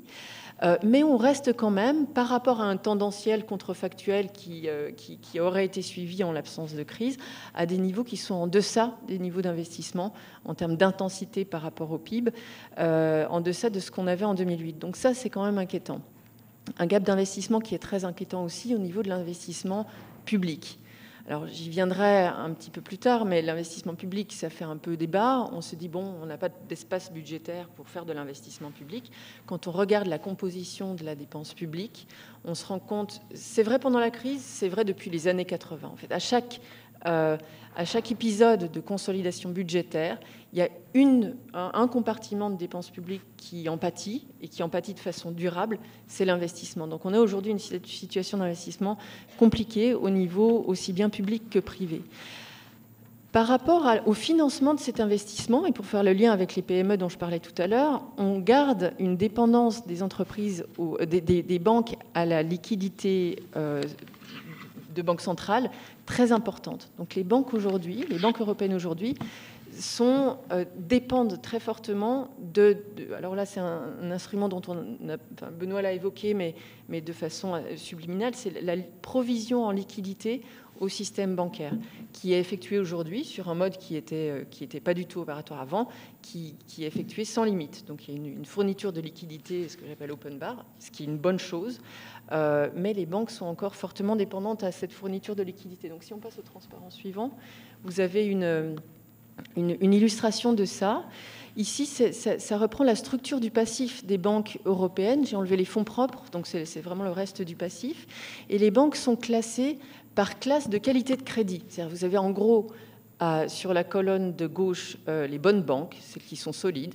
Mais on reste quand même, par rapport à un tendanciel contrefactuel qui aurait été suivi en l'absence de crise, à des niveaux qui sont en deçà des niveaux d'investissement en termes d'intensité par rapport au PIB, en deçà de ce qu'on avait en 2008. Donc ça, c'est quand même inquiétant. Un gap d'investissement qui est très inquiétant aussi au niveau de l'investissement public. Alors, j'y viendrai un petit peu plus tard, mais l'investissement public, ça fait un peu débat. On se dit, bon, on n'a pas d'espace budgétaire pour faire de l'investissement public. Quand on regarde la composition de la dépense publique, on se rend compte, c'est vrai pendant la crise, c'est vrai depuis les années 80. En fait, à chaque épisode de consolidation budgétaire, il y a un compartiment de dépenses publiques qui en pâtit, et qui en pâtit de façon durable, c'est l'investissement. Donc on a aujourd'hui une situation d'investissement compliquée au niveau aussi bien public que privé. Par rapport au financement de cet investissement, et pour faire le lien avec les PME dont je parlais tout à l'heure, on garde une dépendance des entreprises, des banques à la liquidité de banques centrales très importante. Donc les banques européennes aujourd'hui dépendent très fortement alors là, c'est un instrument dont Benoît l'a évoqué, mais de façon subliminale, c'est la provision en liquidité au système bancaire, qui est effectué aujourd'hui sur un mode qui était pas du tout opératoire avant, qui est effectué sans limite. Donc il y a une fourniture de liquidité, ce que j'appelle open bar, ce qui est une bonne chose, mais les banques sont encore fortement dépendantes à cette fourniture de liquidité. Donc si on passe au transparent suivant, vous avez une illustration de ça. Ici, ça reprend la structure du passif des banques européennes. J'ai enlevé les fonds propres, donc c'est vraiment le reste du passif. Et les banques sont classées par classe de qualité de crédit. C'est-à-dire, vous avez en gros, sur la colonne de gauche, les bonnes banques, celles qui sont solides.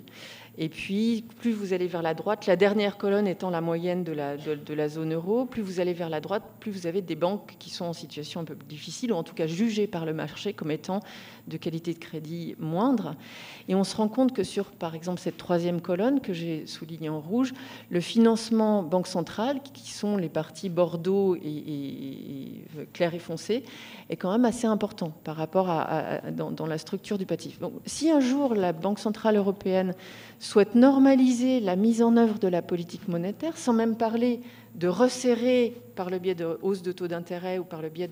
Et puis, plus vous allez vers la droite, la dernière colonne étant la moyenne de la zone euro, plus vous allez vers la droite, plus vous avez des banques qui sont en situation un peu difficile, ou en tout cas jugées par le marché comme étant de qualité de crédit moindre. Et on se rend compte que sur, par exemple, cette troisième colonne que j'ai soulignée en rouge, le financement banque centrale, qui sont les parties bordeaux et clair et foncé, est quand même assez important par rapport dans la structure du passif. Donc, si un jour la Banque centrale européenne souhaite normaliser la mise en œuvre de la politique monétaire, sans même parler de resserrer par le biais de hausse de taux d'intérêt ou par le biais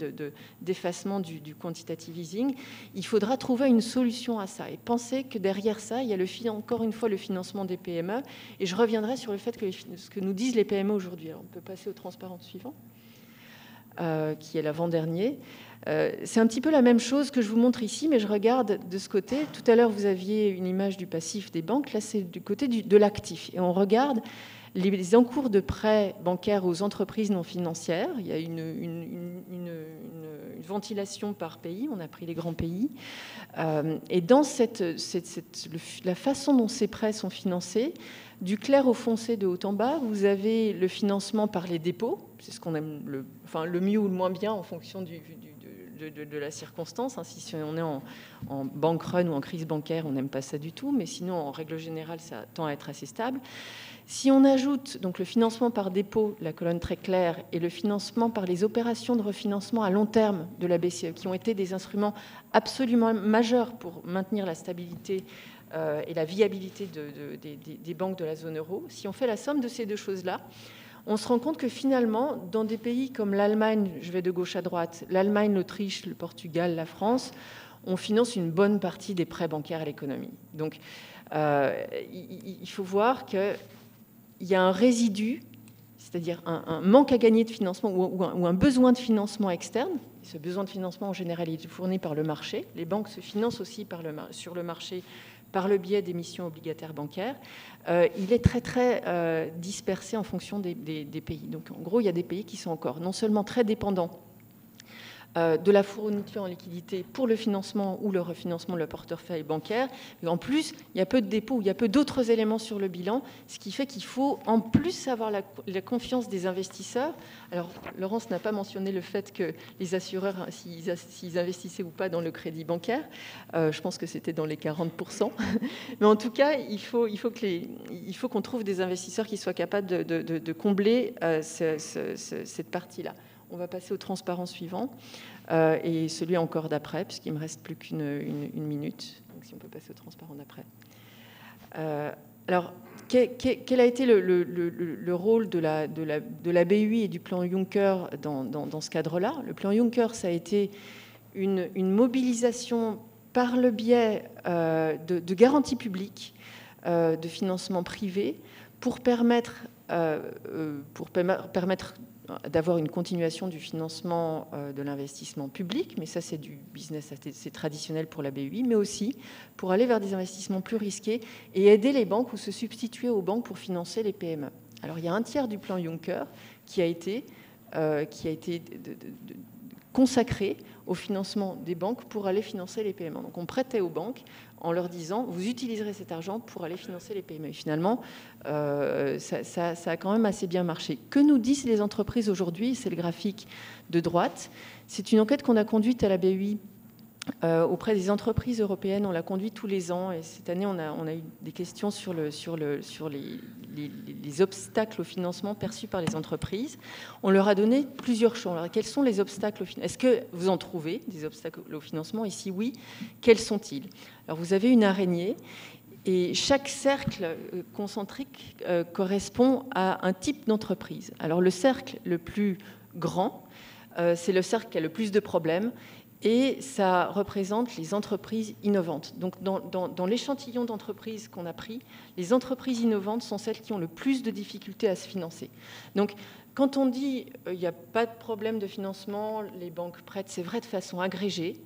d'effacement du quantitative easing, il faudra trouver une solution à ça. Et penser que derrière ça, il y a encore une fois le financement des PME. Et je reviendrai sur le fait que ce que nous disent les PME aujourd'hui. Alors, on peut passer au transparent suivant, qui est l'avant-dernier. C'est un petit peu la même chose que je vous montre ici, mais je regarde de ce côté. Tout à l'heure, vous aviez une image du passif des banques. Là, c'est du côté de l'actif. Et on regarde les encours de prêts bancaires aux entreprises non financières. Il y a une ventilation par pays. On a pris les grands pays. Et dans la façon dont ces prêts sont financés, du clair au foncé de haut en bas, vous avez le financement par les dépôts. C'est ce qu'on aime le mieux ou le moins bien en fonction de la circonstance. Si on est en bank run ou en crise bancaire, on n'aime pas ça du tout, mais sinon, en règle générale, ça tend à être assez stable. Si on ajoute donc le financement par dépôt, la colonne très claire, et le financement par les opérations de refinancement à long terme de la BCE, qui ont été des instruments absolument majeurs pour maintenir la stabilité et la viabilité des banques de la zone euro, si on fait la somme de ces deux choses-là, on se rend compte que finalement, dans des pays comme l'Allemagne, je vais de gauche à droite, l'Allemagne, l'Autriche, le Portugal, la France, on finance une bonne partie des prêts bancaires à l'économie. Donc, il faut voir qu'il y a un résidu, c'est-à-dire un manque à gagner de financement ou un besoin de financement externe. Ce besoin de financement, en général, est fourni par le marché. Les banques se financent aussi sur le marché par le biais d'émissions obligataires bancaires. Il est très, très dispersé en fonction des pays. Donc, en gros, il y a des pays qui sont encore non seulement très dépendants de la fourniture en liquidité pour le financement ou le refinancement de leur portefeuille bancaire. Mais en plus, il y a peu de dépôts, il y a peu d'autres éléments sur le bilan, ce qui fait qu'il faut en plus avoir la confiance des investisseurs. Alors, Laurence n'a pas mentionné le fait que les assureurs, s'ils investissaient ou pas dans le crédit bancaire, je pense que c'était dans les 40%. Mais en tout cas, il faut qu'on trouve des investisseurs qui soient capables de combler cette partie-là. On va passer au transparent suivant et celui encore d'après, puisqu'il ne me reste plus qu'une minute. Donc, si on peut passer au transparent d'après. Alors, quel a été le rôle de la BUI et du plan Juncker dans ce cadre-là? Le plan Juncker, ça a été une mobilisation par le biais de garanties publiques, de financement privé, pour permettre d'avoir une continuation du financement de l'investissement public, mais ça c'est du business, c'est traditionnel pour la BUI, mais aussi pour aller vers des investissements plus risqués et aider les banques ou se substituer aux banques pour financer les PME. Alors il y a un tiers du plan Juncker qui a été consacré au financement des banques pour aller financer les PME. Donc on prêtait aux banques en leur disant « vous utiliserez cet argent pour aller financer les PME ». Et finalement, ça a quand même assez bien marché. Que nous disent les entreprises aujourd'hui? C'est le graphique de droite. C'est une enquête qu'on a conduite à la BUI auprès des entreprises européennes. On l'a conduit tous les ans et cette année, on a eu des questions sur les obstacles au financement perçus par les entreprises. On leur a donné plusieurs choix. Alors, quels sont les obstacles au financement? Est-ce que vous en trouvez, des obstacles au financement? Et si oui, quels sont-ils? Alors, vous avez une araignée et chaque cercle concentrique correspond à un type d'entreprise. Alors, le cercle le plus grand, c'est le cercle qui a le plus de problèmes. Et ça représente les entreprises innovantes. Donc, dans l'échantillon d'entreprises qu'on a pris, les entreprises innovantes sont celles qui ont le plus de difficultés à se financer. Donc, quand on dit il n'y a pas de problème de financement, les banques prêtent, c'est vrai de façon agrégée,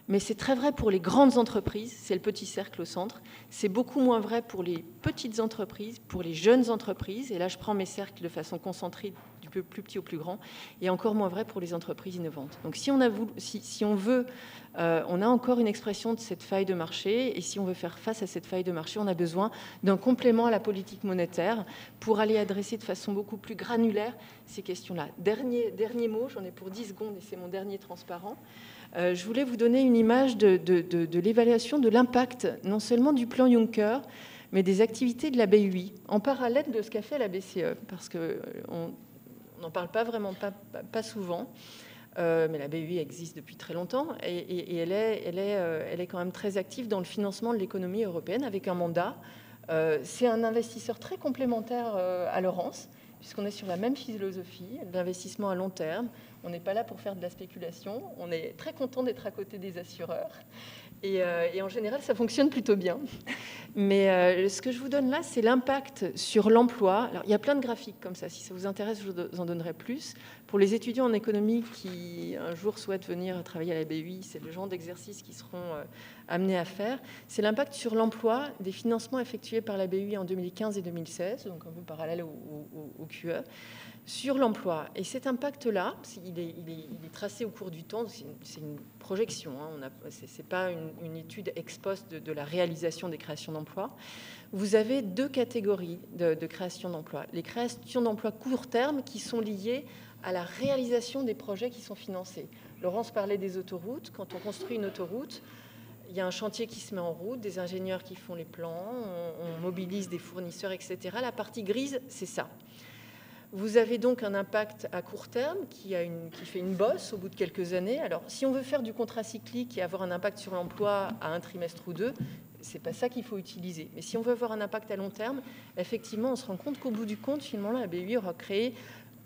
mais c'est très vrai pour les grandes entreprises, c'est le petit cercle au centre. C'est beaucoup moins vrai pour les petites entreprises, pour les jeunes entreprises. Et là, je prends mes cercles de façon concentrée, du plus petit au plus grand, et encore moins vrai pour les entreprises innovantes. Donc si on a encore une expression de cette faille de marché, et si on veut faire face à cette faille de marché, on a besoin d'un complément à la politique monétaire pour aller adresser de façon beaucoup plus granulaire ces questions-là. Dernier mot, j'en ai pour 10 secondes, et c'est mon dernier transparent. Je voulais vous donner une image de l'évaluation de l'impact, non seulement du plan Juncker, mais des activités de la BUI, en parallèle de ce qu'a fait la BCE, parce qu'on n'en parle pas vraiment, pas souvent, mais la BUI existe depuis très longtemps, et elle est quand même très active dans le financement de l'économie européenne, avec un mandat. C'est un investisseur très complémentaire à Laurence, puisqu'on est sur la même philosophie, l'investissement à long terme. On n'est pas là pour faire de la spéculation. On est très content d'être à côté des assureurs. Et en général, ça fonctionne plutôt bien. Mais ce que je vous donne là, c'est l'impact sur l'emploi. Alors, il y a plein de graphiques comme ça. Si ça vous intéresse, je vous en donnerai plus. Pour les étudiants en économie qui, un jour, souhaitent venir travailler à la BUI, c'est le genre d'exercice qu'ils seront amenés à faire. C'est l'impact sur l'emploi des financements effectués par la BUI en 2015 et 2016, donc un peu parallèle au QE, sur l'emploi. Et cet impact-là, il est tracé au cours du temps, c'est une projection, hein, ce n'est pas une étude ex post de la réalisation des créations d'emplois. Vous avez deux catégories de création d'emplois. Les créations d'emplois court terme qui sont liées à la réalisation des projets qui sont financés. Laurence parlait des autoroutes. Quand on construit une autoroute, il y a un chantier qui se met en route, des ingénieurs qui font les plans, on mobilise des fournisseurs, etc. La partie grise, c'est ça. Vous avez donc un impact à court terme qui fait une bosse au bout de quelques années. Alors, si on veut faire du contrat cyclique et avoir un impact sur l'emploi à un trimestre ou deux, c'est pas ça qu'il faut utiliser. Mais si on veut avoir un impact à long terme, effectivement, on se rend compte qu'au bout du compte, finalement, la BUI aura créé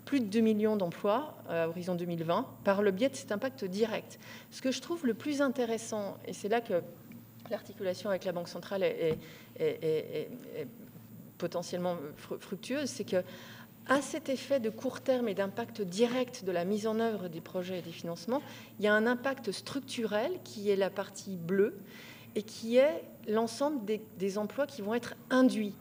plus de 2 millions d'emplois à horizon 2020 par le biais de cet impact direct. Ce que je trouve le plus intéressant, et c'est là que l'articulation avec la Banque centrale est potentiellement fructueuse, c'est que à cet effet de court terme et d'impact direct de la mise en œuvre des projets et des financements, il y a un impact structurel qui est la partie bleue et qui est l'ensemble des emplois qui vont être induits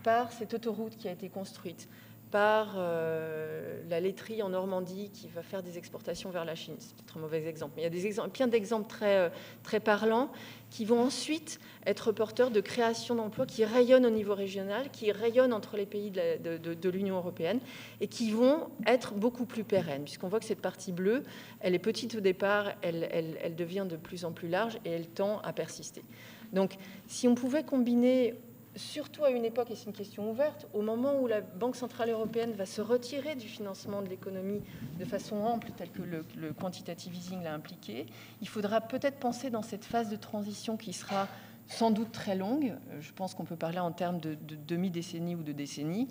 par cette autoroute qui a été construite, par la laiterie en Normandie qui va faire des exportations vers la Chine. C'est peut-être un mauvais exemple, mais il y a plein d'exemples très, très parlants qui vont ensuite être porteurs de création d'emplois qui rayonnent au niveau régional, qui rayonnent entre les pays de l'Union européenne et qui vont être beaucoup plus pérennes, puisqu'on voit que cette partie bleue, elle est petite au départ, elle devient de plus en plus large et elle tend à persister. Donc, si on pouvait combiner, surtout à une époque, et c'est une question ouverte, au moment où la Banque centrale européenne va se retirer du financement de l'économie de façon ample, tel que le quantitative easing l'a impliqué, il faudra peut-être penser dans cette phase de transition qui sera sans doute très longue, je pense qu'on peut parler en termes de demi-décennie ou de décennie,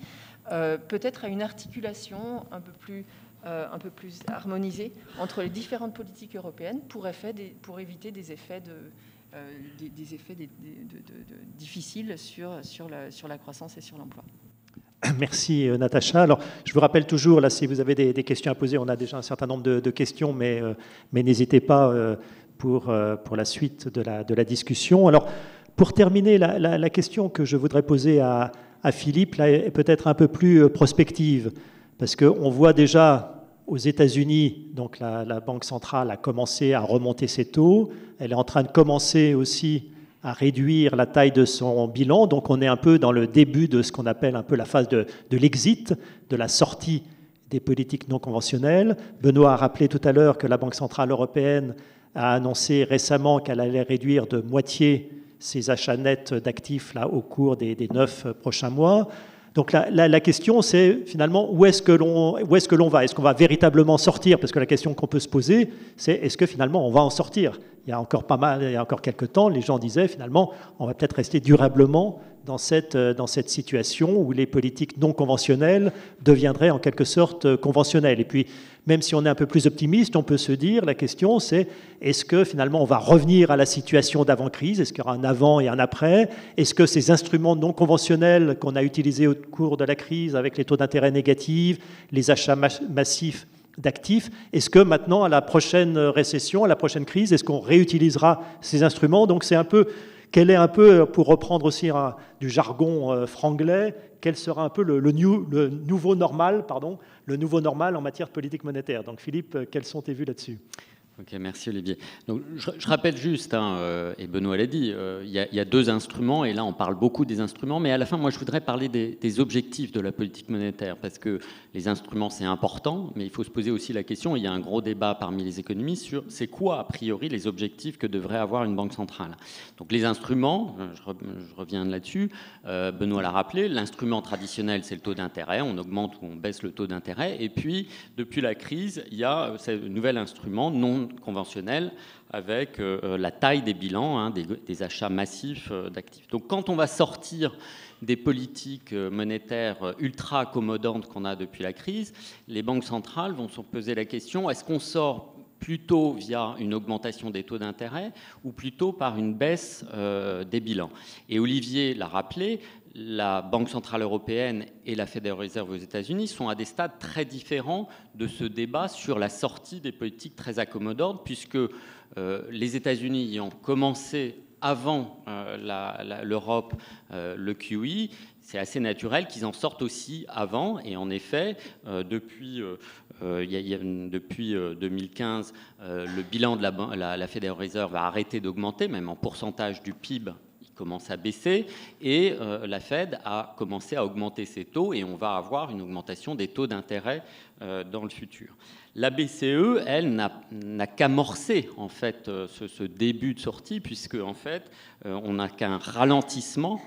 peut-être à une articulation un peu plus harmonisée entre les différentes politiques européennes pour éviter des effets difficiles sur la croissance et sur l'emploi. Merci Natacha. Alors, je vous rappelle toujours, là, si vous avez des questions à poser, on a déjà un certain nombre de questions, mais n'hésitez pas pour la suite de la discussion. Alors, pour terminer, la question que je voudrais poser à Philippe là, est peut-être un peu plus prospective, parce qu'on voit déjà aux États-Unis, donc la Banque centrale a commencé à remonter ses taux. Elle est en train de commencer aussi à réduire la taille de son bilan. Donc on est un peu dans le début de ce qu'on appelle un peu la phase de l'exit, de la sortie des politiques non conventionnelles. Benoît a rappelé tout à l'heure que la Banque centrale européenne a annoncé récemment qu'elle allait réduire de moitié ses achats nets d'actifs là, au cours des 9 prochains mois. Donc la question, c'est finalement où est-ce que l'on va? Est-ce qu'on va véritablement sortir? Parce que la question qu'on peut se poser, c'est est-ce que finalement on va en sortir? Il y a encore quelques temps, les gens disaient finalement on va peut-être rester durablement dans cette situation où les politiques non conventionnelles deviendraient en quelque sorte conventionnelles. Et puis, même si on est un peu plus optimiste, on peut se dire, la question c'est, est-ce que finalement on va revenir à la situation d'avant-crise? Est-ce qu'il y aura un avant et un après? Est-ce que ces instruments non conventionnels qu'on a utilisés au cours de la crise avec les taux d'intérêt négatifs, les achats massifs d'actifs, est-ce que maintenant, à la prochaine récession, à la prochaine crise, est-ce qu'on réutilisera ces instruments? Donc c'est un peu... Quel est un peu, pour reprendre aussi du jargon franglais, quel sera un peu le nouveau normal, le nouveau normal en matière de politique monétaire? Donc Philippe, quels sont tes vues là-dessus? Ok, merci Olivier. Donc, je rappelle juste, et Benoît l'a dit, il y a 2 instruments, et là on parle beaucoup des instruments, mais à la fin, moi je voudrais parler des objectifs de la politique monétaire, parce que les instruments c'est important, mais il faut se poser aussi la question, il y a un gros débat parmi les économistes sur c'est quoi a priori les objectifs que devrait avoir une banque centrale. Donc les instruments, je reviens là-dessus, Benoît l'a rappelé, l'instrument traditionnel c'est le taux d'intérêt, on augmente ou on baisse le taux d'intérêt, et puis depuis la crise, il y a ce nouvel instrument non conventionnel avec la taille des bilans, des achats massifs d'actifs. Donc quand on va sortir des politiques monétaires ultra accommodantes qu'on a depuis la crise, les banques centrales vont se poser la question, est-ce qu'on sort plutôt via une augmentation des taux d'intérêt ou plutôt par une baisse des bilans? Et Olivier l'a rappelé, la Banque centrale européenne et la Federal Reserve aux États-Unis sont à des stades très différents de ce débat sur la sortie des politiques très accommodantes, puisque les États-Unis ayant commencé avant l'Europe le QE, c'est assez naturel qu'ils en sortent aussi avant. Et en effet, depuis 2015, le bilan de la Federal Reserve a arrêté d'augmenter, même en pourcentage du PIB. Commence à baisser et la Fed a commencé à augmenter ses taux et on va avoir une augmentation des taux d'intérêt dans le futur. La BCE, elle, n'a qu'amorcé en fait ce début de sortie puisque en fait on n'a qu'un ralentissement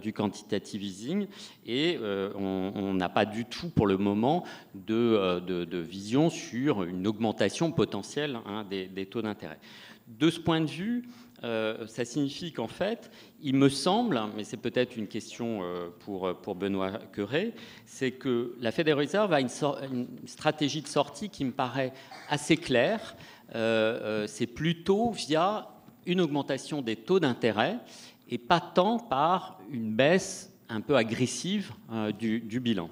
du quantitative easing et on n'a pas du tout pour le moment de vision sur une augmentation potentielle des taux d'intérêt. De ce point de vue, ça signifie qu'en fait, il me semble, mais c'est peut-être une question pour Benoît Cœuré, c'est que la Federal Reserve a une stratégie de sortie qui me paraît assez claire. C'est plutôt via une augmentation des taux d'intérêt et pas tant par une baisse un peu agressive du bilan.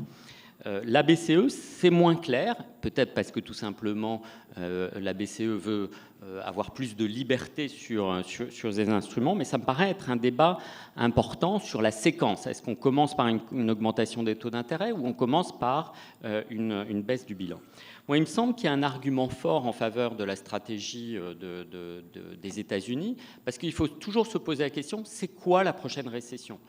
La BCE, c'est moins clair, peut-être parce que tout simplement la BCE veut avoir plus de liberté sur ces instruments, mais ça me paraît être un débat important sur la séquence. Est-ce qu'on commence par une augmentation des taux d'intérêt ou on commence par une baisse du bilan? Moi, il me semble qu'il y a un argument fort en faveur de la stratégie des États-Unis, parce qu'il faut toujours se poser la question, c'est quoi la prochaine récession?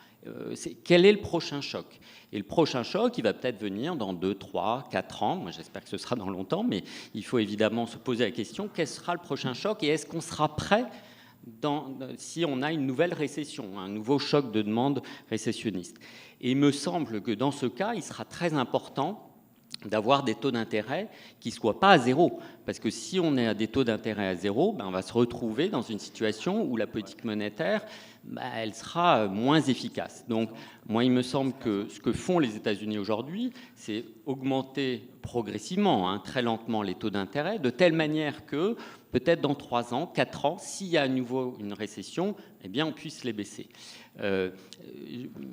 Quel est le prochain choc? Et le prochain choc, il va peut-être venir dans 2, 3, 4 ans. Moi, j'espère que ce sera dans longtemps, mais il faut évidemment se poser la question, quel sera le prochain choc et est-ce qu'on sera prêt si on a une nouvelle récession, un nouveau choc de demande récessionniste? Et il me semble que dans ce cas, il sera très important d'avoir des taux d'intérêt qui ne soient pas à zéro. Parce que si on est à des taux d'intérêt à zéro, on va se retrouver dans une situation où la politique monétaire, elle sera moins efficace. Donc, moi, il me semble que ce que font les États-Unis aujourd'hui, c'est augmenter progressivement, très lentement, les taux d'intérêt, de telle manière que, peut-être dans 3 ans, 4 ans, s'il y a à nouveau une récession, eh bien, on puisse les baisser.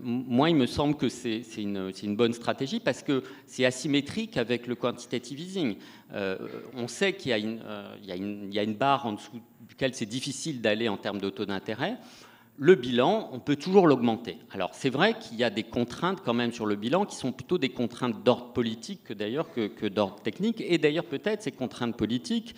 Moi, il me semble que c'est une bonne stratégie parce que c'est asymétrique avec le quantitative easing. On sait qu'il y a une barre en dessous duquel c'est difficile d'aller en termes de taux d'intérêt. Le bilan, on peut toujours l'augmenter. Alors, c'est vrai qu'il y a des contraintes quand même sur le bilan qui sont plutôt des contraintes d'ordre politique que d'ordre technique. Et d'ailleurs, peut-être ces contraintes politiques,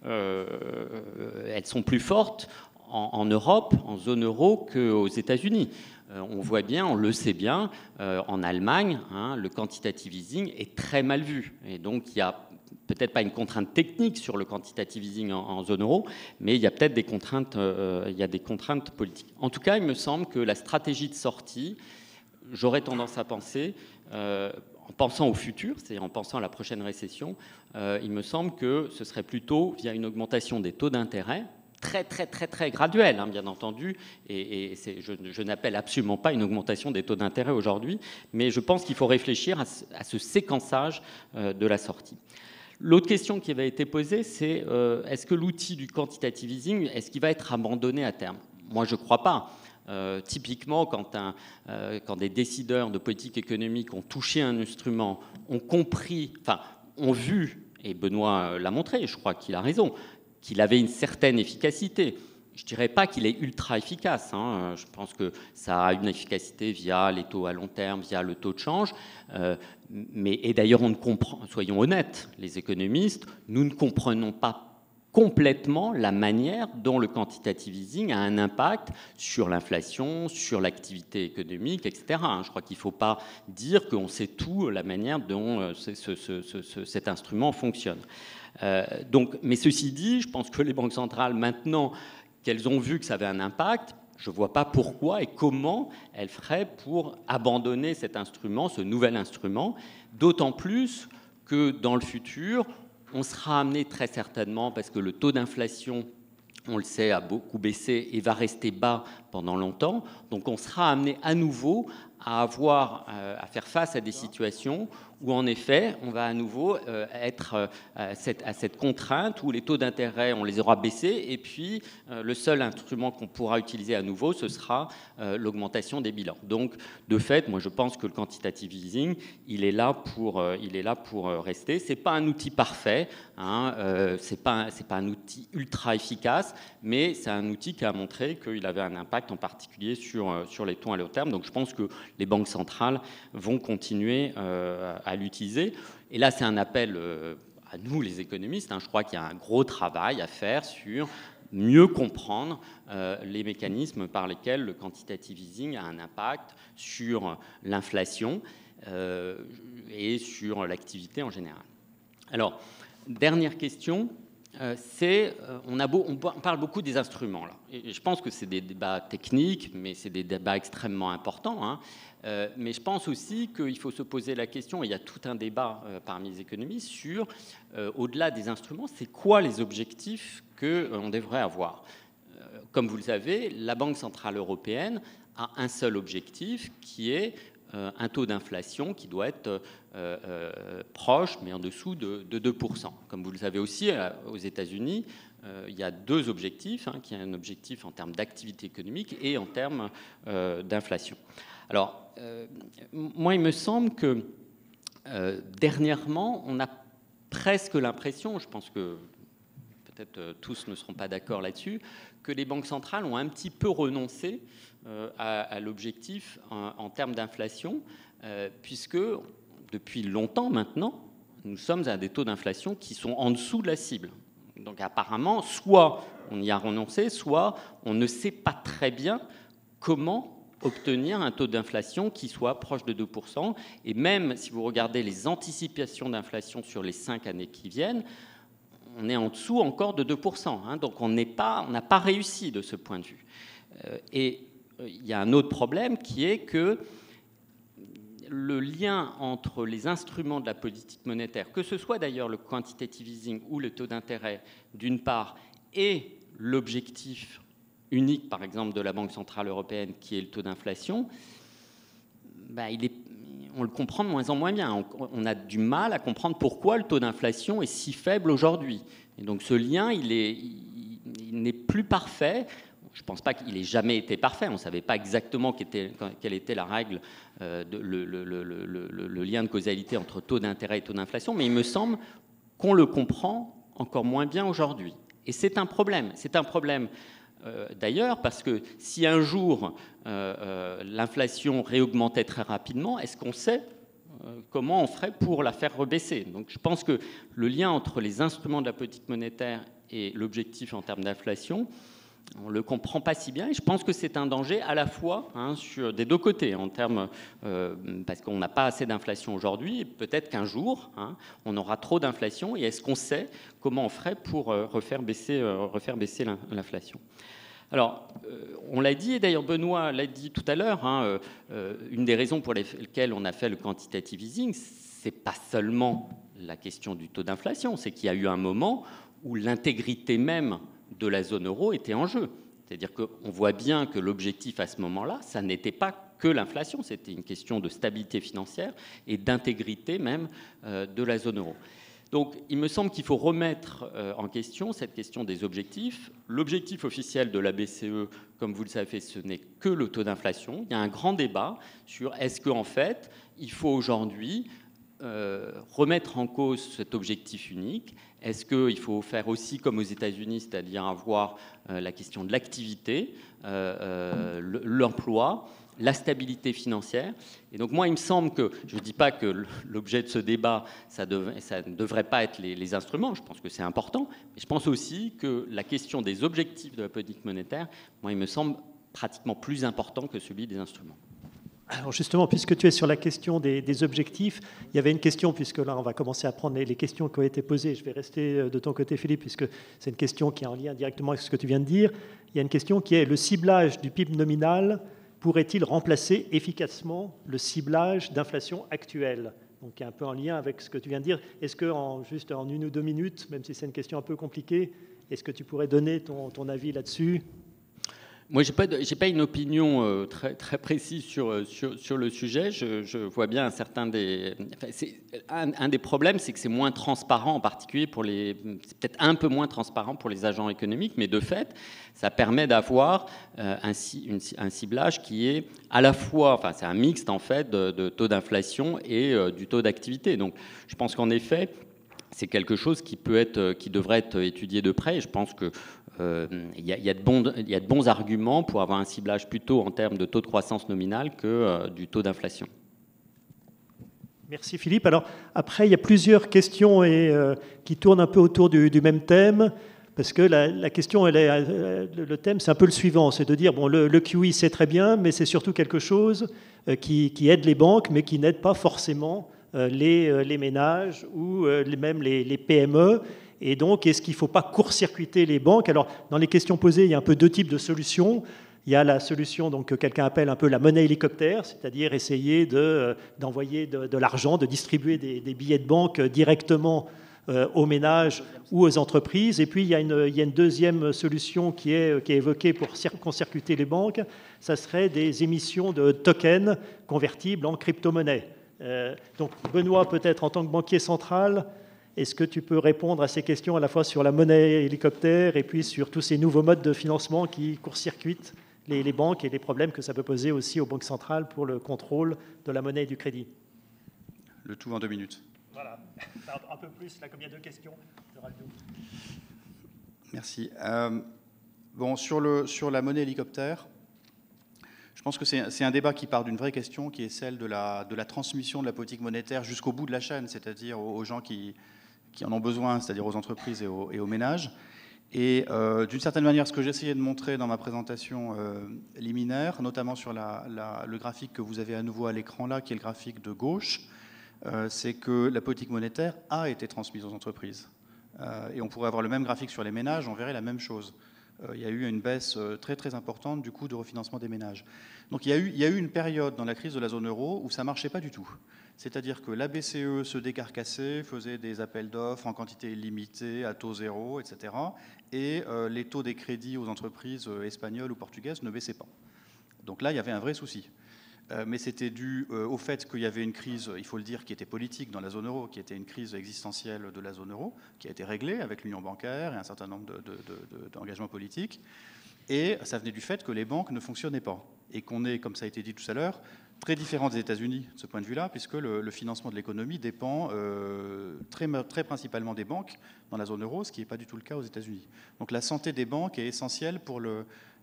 elles sont plus fortes en Europe, en zone euro, qu'aux États-Unis. On voit bien, on le sait bien, en Allemagne, le quantitative easing est très mal vu. Et donc, il y a peut-être pas une contrainte technique sur le quantitative easing en zone euro, mais il y a peut-être des contraintes, politiques. En tout cas, il me semble que la stratégie de sortie, j'aurais tendance à penser, en pensant au futur, c'est-à-dire en pensant à la prochaine récession, il me semble que ce serait plutôt via une augmentation des taux d'intérêt, très graduelle, hein, bien entendu, et je n'appelle absolument pas une augmentation des taux d'intérêt aujourd'hui, mais je pense qu'il faut réfléchir à ce séquençage de la sortie. L'autre question qui avait été posée, c'est est-ce que l'outil du quantitative easing, est-ce qu'il va être abandonné à terme? Moi, je ne crois pas. Typiquement, quand des décideurs de politique économique ont touché un instrument, ont compris, enfin, ont vu, et Benoît l'a montré, je crois qu'il a raison, qu'il avait une certaine efficacité. Je ne dirais pas qu'il est ultra efficace. Hein. Je pense que ça a une efficacité via les taux à long terme, via le taux de change. Et d'ailleurs, on ne comprend, soyons honnêtes, les économistes, nous ne comprenons pas complètement la manière dont le quantitative easing a un impact sur l'inflation, sur l'activité économique, etc. Je crois qu'il ne faut pas dire qu'on sait tout, la manière dont cet instrument fonctionne. Mais ceci dit, je pense que les banques centrales, maintenant qu'elles ont vu que ça avait un impact, je ne vois pas pourquoi et comment elles feraient pour abandonner cet instrument, ce nouvel instrument, d'autant plus que dans le futur, on sera amené très certainement, parce que le taux d'inflation, on le sait, a beaucoup baissé et va rester bas pendant longtemps, donc on sera amené à nouveau à faire face à des situations où, en effet, on va à nouveau être à cette contrainte où les taux d'intérêt, on les aura baissés, et puis le seul instrument qu'on pourra utiliser à nouveau, ce sera l'augmentation des bilans. Donc, de fait, moi, je pense que le quantitative easing, il est là pour rester. C'est pas un outil parfait, hein, c'est pas un outil ultra efficace, mais c'est un outil qui a montré qu'il avait un impact en particulier sur les taux à long terme. Donc, je pense que les banques centrales vont continuer à l'utiliser. Et là, c'est un appel à nous, les économistes. Je crois qu'il y a un gros travail à faire sur mieux comprendre les mécanismes par lesquels le quantitative easing a un impact sur l'inflation et sur l'activité en général. Alors, dernière question. On parle beaucoup des instruments là. Et je pense que c'est des débats techniques, mais c'est des débats extrêmement importants. Hein. Mais je pense aussi qu'il faut se poser la question, et il y a tout un débat parmi les économistes sur, au-delà des instruments, c'est quoi les objectifs qu'on devrait avoir. Comme vous le savez, la Banque centrale européenne a un seul objectif qui est un taux d'inflation qui doit être proche, mais en dessous de 2%. Comme vous le savez aussi, aux États-Unis, il y a deux objectifs, hein, qui est un objectif en termes d'activité économique et en termes d'inflation. Alors, moi, il me semble que dernièrement, on a presque l'impression, je pense que peut-être tous ne seront pas d'accord là-dessus, que les banques centrales ont un petit peu renoncé à l'objectif en termes d'inflation, puisque depuis longtemps maintenant, nous sommes à des taux d'inflation qui sont en dessous de la cible. Donc apparemment, soit on y a renoncé, soit on ne sait pas très bien comment obtenir un taux d'inflation qui soit proche de 2%. Et même si vous regardez les anticipations d'inflation sur les 5 années qui viennent, on est en dessous encore de 2%. Hein, donc on n'a pas réussi de ce point de vue. Et il y a un autre problème qui est que le lien entre les instruments de la politique monétaire, que ce soit d'ailleurs le quantitative easing ou le taux d'intérêt d'une part, et l'objectif unique, par exemple, de la Banque centrale européenne, qui est le taux d'inflation, on le comprend de moins en moins bien. On a du mal à comprendre pourquoi le taux d'inflation est si faible aujourd'hui. Et donc ce lien, il n'est plus parfait. Je ne pense pas qu'il ait jamais été parfait. On ne savait pas exactement quelle était la règle, le lien de causalité entre taux d'intérêt et taux d'inflation, mais il me semble qu'on le comprend encore moins bien aujourd'hui. Et c'est un problème. C'est un problème d'ailleurs parce que si un jour l'inflation réaugmentait très rapidement, est-ce qu'on sait comment on ferait pour la faire rebaisser? Donc je pense que le lien entre les instruments de la politique monétaire et l'objectif en termes d'inflation on le comprend pas si bien. Et je pense que c'est un danger à la fois des deux côtés, en termes, parce qu'on n'a pas assez d'inflation aujourd'hui. Et peut-être qu'un jour, on aura trop d'inflation. Et est-ce qu'on sait comment on ferait pour refaire baisser l'inflation? Alors, on l'a dit, et d'ailleurs Benoît l'a dit tout à l'heure, une des raisons pour lesquelles on a fait le quantitative easing, c'est pas seulement la question du taux d'inflation, c'est qu'il y a eu un moment où l'intégrité même de la zone euro était en jeu. C'est-à-dire qu'on voit bien que l'objectif à ce moment-là, ça n'était pas que l'inflation, c'était une question de stabilité financière et d'intégrité même de la zone euro. Donc, il me semble qu'il faut remettre en question cette question des objectifs. L'objectif officiel de la BCE, comme vous le savez, ce n'est que le taux d'inflation. Il y a un grand débat sur est-ce qu'en fait, il faut aujourd'hui remettre en cause cet objectif unique. Est-ce qu'il faut faire aussi comme aux États-Unis, c'est-à-dire avoir la question de l'activité, l'emploi, la stabilité financière. Et donc moi, il me semble que, je ne dis pas que l'objet de ce débat, ça ne devrait pas être les instruments, je pense que c'est important, mais je pense aussi que la question des objectifs de la politique monétaire, moi, il me semble pratiquement plus important que celui des instruments. Alors justement, puisque tu es sur la question des objectifs, il y avait une question, puisque là on va commencer à prendre les questions qui ont été posées. Je vais rester de ton côté, Philippe, puisque c'est une question qui est en lien directement avec ce que tu viens de dire. Il y a une question qui est: le ciblage du PIB nominal pourrait-il remplacer efficacement le ciblage d'inflation actuelle? Donc, il y a un peu en lien avec ce que tu viens de dire. Est-ce que, juste en 1 ou 2 minutes, même si c'est une question un peu compliquée, est-ce que tu pourrais donner ton avis là-dessus? Moi, je n'ai pas une opinion très précise sur le sujet. Je vois bien un des problèmes, c'est que c'est moins transparent, en particulier c'est peut-être un peu moins transparent pour les agents économiques, mais de fait, ça permet d'avoir un ciblage qui est à la fois, enfin, c'est un mixte en fait de taux d'inflation et du taux d'activité. Donc, je pense qu'en effet, c'est quelque chose qui devrait être étudié de près. Et je pense que il y a de bons arguments pour avoir un ciblage plutôt en termes de taux de croissance nominale que du taux d'inflation. Merci Philippe. Alors après, il y a plusieurs questions qui tournent un peu autour du même thème, parce que la question, le thème, c'est un peu le suivant, c'est de dire, bon, le QE, c'est très bien, mais c'est surtout quelque chose qui aide les banques, mais qui n'aide pas forcément les ménages ou même les PME. Et donc, est-ce qu'il ne faut pas court-circuiter les banques? Alors, dans les questions posées, il y a un peu 2 types de solutions. Il y a la solution donc, que quelqu'un appelle un peu la monnaie hélicoptère, c'est-à-dire essayer d'envoyer de l'argent, de distribuer des billets de banque directement aux ménages ou aux entreprises. Et puis, il y a une deuxième solution qui est évoquée pour court-circuiter les banques. Ça serait des émissions de tokens convertibles en crypto-monnaie. Donc, Benoît, peut-être en tant que banquier central, est-ce que tu peux répondre à ces questions à la fois sur la monnaie hélicoptère et puis sur tous ces nouveaux modes de financement qui court-circuitent les banques et les problèmes que ça peut poser aussi aux banques centrales pour le contrôle de la monnaie et du crédit? Le tout en 2 minutes. Voilà, un peu plus, là, comme il y a 2 questions. Merci. Bon, sur la monnaie hélicoptère, je pense que c'est un débat qui part d'une vraie question, qui est celle de la transmission de la politique monétaire jusqu'au bout de la chaîne, c'est-à-dire aux gens qui en ont besoin, c'est-à-dire aux entreprises et aux ménages. Et d'une certaine manière, ce que j'ai essayé de montrer dans ma présentation liminaire, notamment sur le graphique que vous avez à nouveau à l'écran là, qui est le graphique de gauche, c'est que la politique monétaire a été transmise aux entreprises. Et on pourrait avoir le même graphique sur les ménages, on verrait la même chose. Il y a eu une baisse très très importante du coût de refinancement des ménages. Donc il y a eu une période dans la crise de la zone euro où ça ne marchait pas du tout. C'est-à-dire que la BCE se décarcassait, faisait des appels d'offres en quantité illimitée, à taux zéro, etc. Et les taux des crédits aux entreprises espagnoles ou portugaises ne baissaient pas. Donc là, il y avait un vrai souci. Mais c'était dû au fait qu'il y avait une crise, il faut le dire, qui était politique dans la zone euro, qui était une crise existentielle de la zone euro, qui a été réglée avec l'union bancaire et un certain nombre d'engagements politiques. Et ça venait du fait que les banques ne fonctionnaient pas. Et qu'on est, comme ça a été dit tout à l'heure, très différent des États-Unis de ce point de vue-là, puisque le financement de l'économie dépend très principalement des banques dans la zone euro, ce qui n'est pas du tout le cas aux États-Unis. Donc la santé des banques est essentielle pour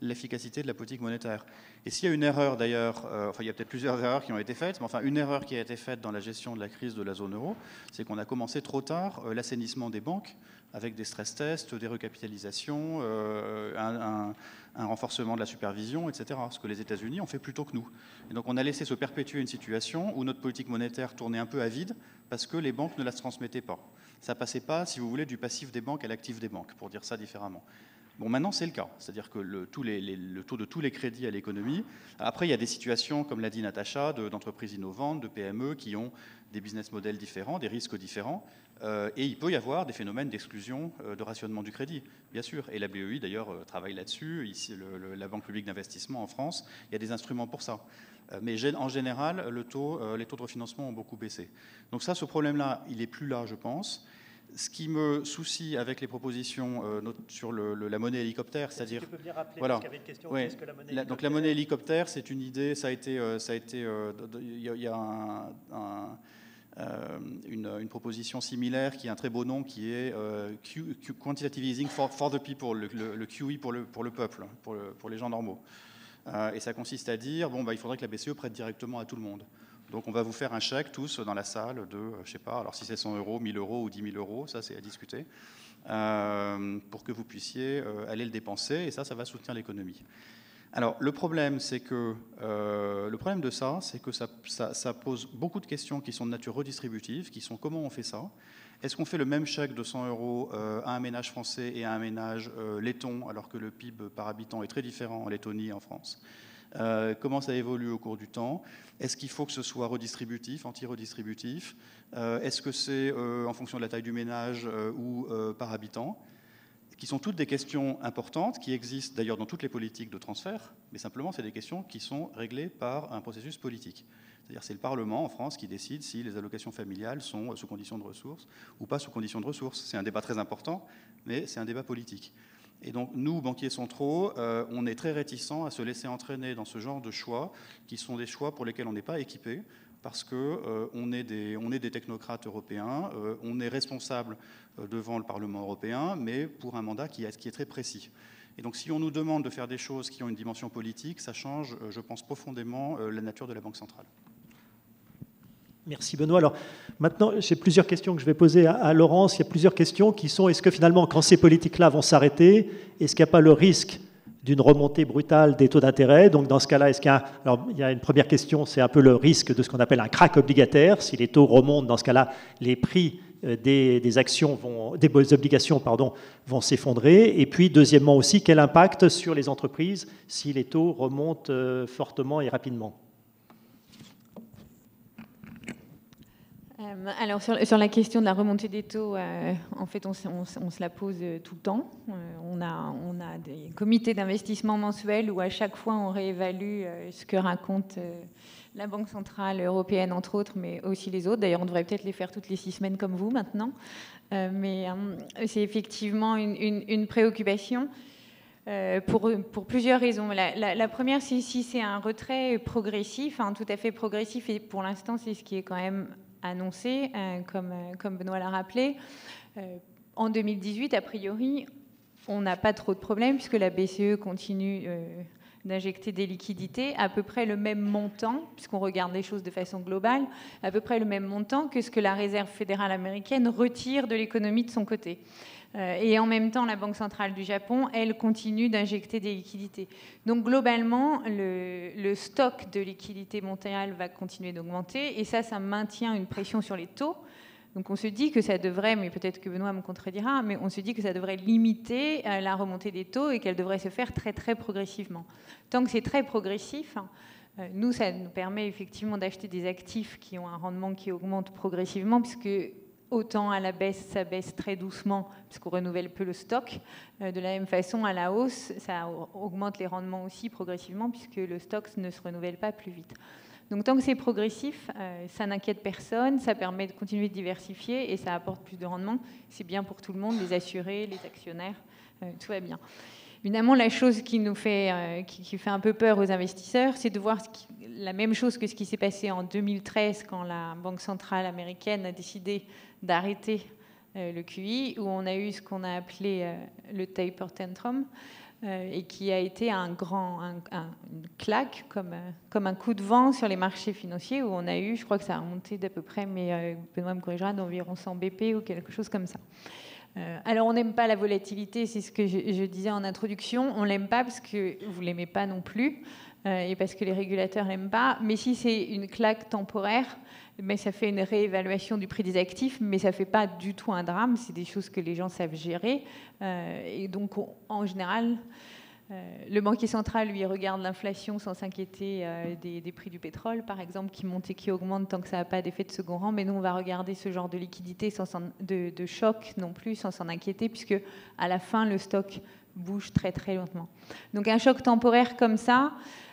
l'efficacité de la politique monétaire. Et s'il y a une erreur d'ailleurs, enfin il y a peut-être plusieurs erreurs qui ont été faites, mais enfin une erreur qui a été faite dans la gestion de la crise de la zone euro, c'est qu'on a commencé trop tard l'assainissement des banques avec des stress tests, des recapitalisations, un renforcement de la supervision, etc. Ce que les États-Unis ont fait plus tôt que nous. Et donc on a laissé se perpétuer une situation où notre politique monétaire tournait un peu à vide parce que les banques ne la transmettaient pas. Ça passait pas, si vous voulez, du passif des banques à l'actif des banques, pour dire ça différemment. Bon, maintenant, c'est le cas. C'est-à-dire que le taux de tous les crédits à l'économie. Après, il y a des situations, comme l'a dit Natacha, d'entreprises innovantes, de PME, qui ont des business models différents, des risques différents. Et il peut y avoir des phénomènes d'exclusion, de rationnement du crédit, bien sûr. Et la BEI, d'ailleurs, travaille là-dessus. Ici, la Banque publique d'investissement en France, il y a des instruments pour ça. Mais en général, les taux de refinancement ont beaucoup baissé. Donc ça, ce problème-là, il n'est plus là, je pense. Ce qui me soucie avec les propositions sur la monnaie hélicoptère, c'est-à-dire... Tu peux bien rappeler, voilà. parce qu'il y avait une question, Ouais. qu'est-ce que la monnaie hélicoptère ? Donc la monnaie hélicoptère, c'est une idée, il y a une proposition similaire qui a un très beau nom, qui est Quantitative Easing for the People, le QE pour le peuple, pour les gens normaux. Et ça consiste à dire, bon, il faudrait que la BCE prête directement à tout le monde. Donc on va vous faire un chèque tous dans la salle de, je sais pas, alors si c'est 100 €, 1000 € ou 10 000 €, ça c'est à discuter, pour que vous puissiez aller le dépenser, et ça va soutenir l'économie. Alors le problème, c'est que ça pose beaucoup de questions qui sont de nature redistributive, qui sont comment on fait ça. Est-ce qu'on fait le même chèque de 100 € à un ménage français et à un ménage letton, alors que le PIB par habitant est très différent en Lettonie et en France? Comment ça évolue au cours du temps? Est-ce qu'il faut que ce soit redistributif, anti-redistributif? Est-ce que c'est en fonction de la taille du ménage ou par habitant? Qui sont toutes des questions importantes, qui existent d'ailleurs dans toutes les politiques de transfert, mais simplement c'est des questions qui sont réglées par un processus politique. C'est-à-dire c'est le Parlement en France qui décide si les allocations familiales sont sous conditions de ressources ou pas sous conditions de ressources. C'est un débat très important, mais c'est un débat politique. Et donc, nous, banquiers centraux, on est très réticents à se laisser entraîner dans ce genre de choix, qui sont des choix pour lesquels on n'est pas équipé, parce qu'on est des technocrates européens, on est responsable devant le Parlement européen, mais pour un mandat qui est très précis. Et donc, si on nous demande de faire des choses qui ont une dimension politique, ça change, je pense, profondément la nature de la Banque centrale. Merci Benoît. Alors maintenant, j'ai plusieurs questions que je vais poser à Laurence. Il y a plusieurs questions qui sont, est-ce que finalement, quand ces politiques-là vont s'arrêter, est-ce qu'il n'y a pas le risque d'une remontée brutale des taux d'intérêt? Donc dans ce cas-là, alors il y a une première question, c'est un peu le risque de ce qu'on appelle un crack obligataire. Si les taux remontent, dans ce cas-là, les prix des actions des obligations vont s'effondrer. Et puis deuxièmement aussi, quel impact sur les entreprises si les taux remontent fortement et rapidement? Alors sur la question de la remontée des taux, en fait on se la pose tout le temps. On a des comités d'investissement mensuels où à chaque fois on réévalue ce que raconte la Banque centrale européenne entre autres, mais aussi les autres. D'ailleurs on devrait peut-être les faire toutes les 6 semaines comme vous maintenant. Mais c'est effectivement une préoccupation. Pour plusieurs raisons. La première, c'est si c'est un retrait progressif, tout à fait progressif, et pour l'instant c'est ce qui est quand même annoncé, comme Benoît l'a rappelé. En 2018, a priori, on n'a pas trop de problèmes puisque la BCE continue d'injecter des liquidités à peu près le même montant, puisqu'on regarde les choses de façon globale, à peu près le même montant que ce que la Réserve fédérale américaine retire de l'économie de son côté. Et en même temps, la Banque centrale du Japon, elle, continue d'injecter des liquidités. Donc globalement, le stock de liquidités mondiales va continuer d'augmenter, et ça maintient une pression sur les taux. Donc on se dit que ça devrait, mais peut-être que Benoît me contredira, mais on se dit que ça devrait limiter la remontée des taux et qu'elle devrait se faire très très progressivement. Tant que c'est très progressif, nous, ça nous permet effectivement d'acheter des actifs qui ont un rendement qui augmente progressivement, puisque autant à la baisse, ça baisse très doucement, puisqu'on renouvelle peu le stock. De la même façon, à la hausse, ça augmente les rendements aussi progressivement, puisque le stock ne se renouvelle pas plus vite. Donc tant que c'est progressif, ça n'inquiète personne, ça permet de continuer de diversifier et ça apporte plus de rendement. C'est bien pour tout le monde, les assurés, les actionnaires, tout va bien. Évidemment, la chose qui nous fait, qui fait un peu peur aux investisseurs, c'est de voir la même chose que ce qui s'est passé en 2013 quand la Banque centrale américaine a décidé d'arrêter le QE, où on a eu ce qu'on a appelé le taper tantrum, et qui a été une claque, comme un coup de vent sur les marchés financiers, où on a eu, je crois que ça a remonté d'à peu près, mais Benoît me corrigera, d'environ 100 BP ou quelque chose comme ça. Alors, on n'aime pas la volatilité, c'est ce que je disais en introduction. On ne l'aime pas parce que vous ne l'aimez pas non plus et parce que les régulateurs ne l'aiment pas. Mais si c'est une claque temporaire, mais ça fait une réévaluation du prix des actifs, mais ça ne fait pas du tout un drame. C'est des choses que les gens savent gérer. Et donc, en général, le banquier central, lui, regarde l'inflation sans s'inquiéter des prix du pétrole, par exemple, qui montent et qui augmentent tant que ça n'a pas d'effet de second rang. Mais nous, on va regarder ce genre de liquidité, de choc non plus, sans s'en inquiéter, puisque à la fin, le stock bouge très, très lentement. Donc, un choc temporaire comme ça,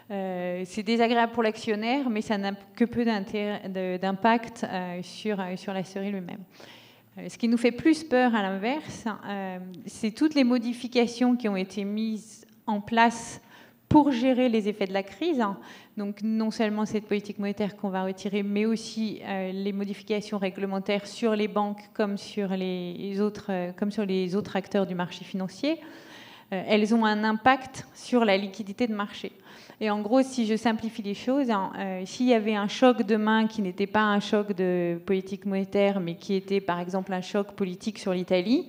c'est désagréable pour l'actionnaire, mais ça n'a que peu d'impact sur la série lui-même. Ce qui nous fait plus peur, à l'inverse, c'est toutes les modifications qui ont été mises en place pour gérer les effets de la crise. Donc non seulement cette politique monétaire qu'on va retirer, mais aussi les modifications réglementaires sur les banques comme sur les autres acteurs du marché financier. Elles ont un impact sur la liquidité de marché. Et en gros, si je simplifie les choses, s'il y avait un choc demain qui n'était pas un choc de politique monétaire, mais qui était par exemple un choc politique sur l'Italie,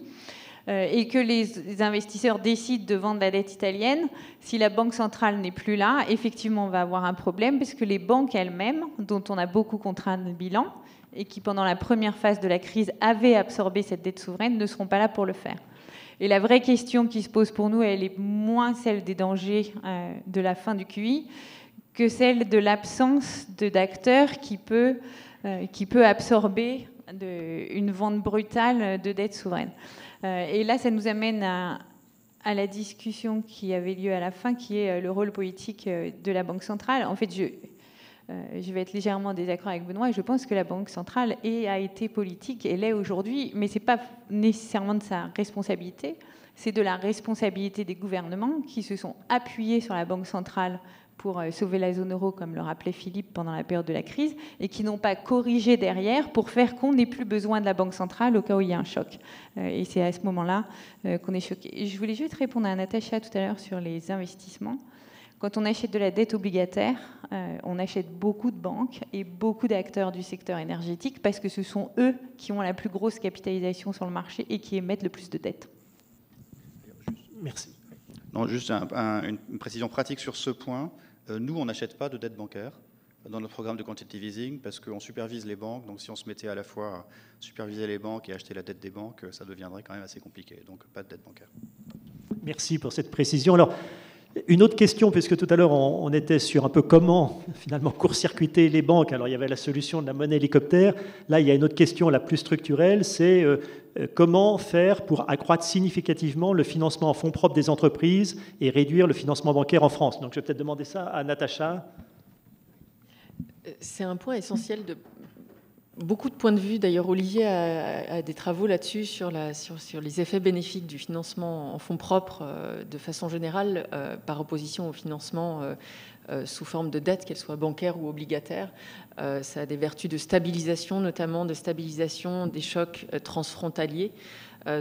et que les investisseurs décident de vendre la dette italienne, si la Banque centrale n'est plus là, effectivement, on va avoir un problème, parce que les banques elles-mêmes, dont on a beaucoup contraint le bilan, et qui pendant la première phase de la crise avaient absorbé cette dette souveraine, ne seront pas là pour le faire. Et la vraie question qui se pose pour nous, elle est moins celle des dangers de la fin du QE que celle de l'absence d'acteurs qui peut absorber une vente brutale de dette souveraine. Et là, ça nous amène à la discussion qui avait lieu à la fin, qui est le rôle politique de la Banque centrale. En fait, je vais être légèrement en désaccord avec Benoît, et je pense que la Banque centrale a été politique, et l'est aujourd'hui, mais ce n'est pas nécessairement de sa responsabilité, c'est de la responsabilité des gouvernements qui se sont appuyés sur la Banque centrale pour sauver la zone euro, comme le rappelait Philippe pendant la période de la crise, et qui n'ont pas corrigé derrière pour faire qu'on n'ait plus besoin de la Banque centrale au cas où il y a un choc. Et c'est à ce moment-là qu'on est choqué. Et je voulais juste répondre à Natacha tout à l'heure sur les investissements. Quand on achète de la dette obligataire, on achète beaucoup de banques et beaucoup d'acteurs du secteur énergétique parce que ce sont eux qui ont la plus grosse capitalisation sur le marché et qui émettent le plus de dettes. Merci. Non, juste une précision pratique sur ce point. Nous, on n'achète pas de dette bancaire dans notre programme de quantitative easing parce qu'on supervise les banques. Donc, si on se mettait à la fois à superviser les banques et acheter la dette des banques, ça deviendrait quand même assez compliqué. Donc, pas de dette bancaire. Merci pour cette précision. Alors, une autre question, puisque tout à l'heure, on était sur un peu comment, finalement, court-circuiter les banques. Alors, il y avait la solution de la monnaie hélicoptère. Là, il y a une autre question, la plus structurelle, c'est comment faire pour accroître significativement le financement en fonds propres des entreprises et réduire le financement bancaire en France. Donc, je vais peut-être demander ça à Natacha. C'est un point essentiel de beaucoup de points de vue. D'ailleurs, Olivier a des travaux là-dessus sur les effets bénéfiques du financement en fonds propres de façon générale par opposition au financement sous forme de dette, qu'elle soit bancaire ou obligataire. Ça a des vertus de stabilisation, notamment de stabilisation des chocs transfrontaliers.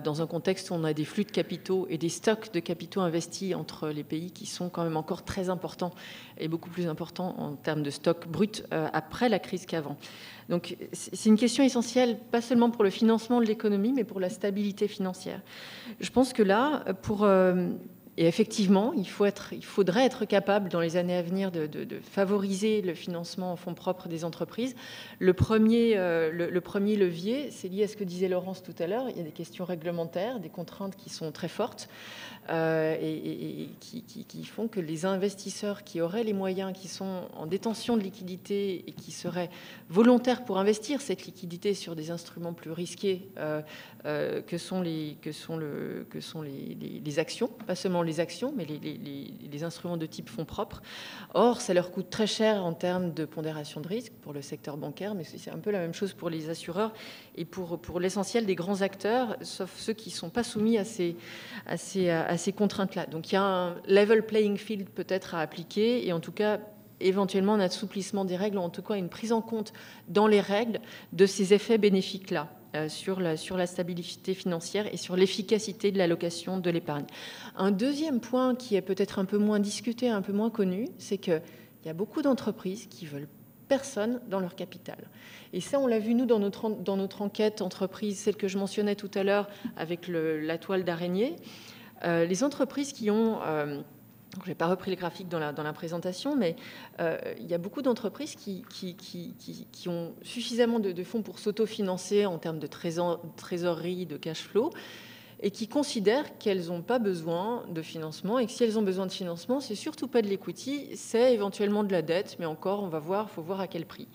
Dans un contexte où on a des flux de capitaux et des stocks de capitaux investis entre les pays qui sont quand même encore très importants et beaucoup plus importants en termes de stock brut après la crise qu'avant. Donc c'est une question essentielle, pas seulement pour le financement de l'économie, mais pour la stabilité financière. Je pense que là, et effectivement, il faudrait être capable dans les années à venir de favoriser le financement en fonds propres des entreprises. Le premier levier, c'est lié à ce que disait Laurence tout à l'heure. Il y a des questions réglementaires, des contraintes qui sont très fortes et qui font que les investisseurs qui auraient les moyens, qui sont en détention de liquidité et qui seraient volontaires pour investir cette liquidité sur des instruments plus risqués que sont les actions, pas seulement les actions, mais les instruments de type fonds propres. Or, ça leur coûte très cher en termes de pondération de risque pour le secteur bancaire, mais c'est un peu la même chose pour les assureurs et pour l'essentiel des grands acteurs, sauf ceux qui ne sont pas soumis à ces contraintes-là. Donc, il y a un level playing field peut-être à appliquer et en tout cas, éventuellement un assouplissement des règles, ou en tout cas une prise en compte dans les règles de ces effets bénéfiques-là. Sur la stabilité financière et sur l'efficacité de l'allocation de l'épargne. Un deuxième point qui est peut-être un peu moins discuté, un peu moins connu, c'est qu'il y a beaucoup d'entreprises qui veulent personne dans leur capital. Et ça, on l'a vu, nous, dans notre enquête entreprise, celle que je mentionnais tout à l'heure avec la toile d'araignée. Les entreprises qui ont... je n'ai pas repris les graphiques dans la présentation, mais il y a beaucoup d'entreprises qui ont suffisamment de fonds pour s'autofinancer en termes de trésorerie, de cash flow, et qui considèrent qu'elles n'ont pas besoin de financement, et que si elles ont besoin de financement, c'est surtout pas de l'equity, c'est éventuellement de la dette, mais encore, on va voir, il faut voir à quel prix.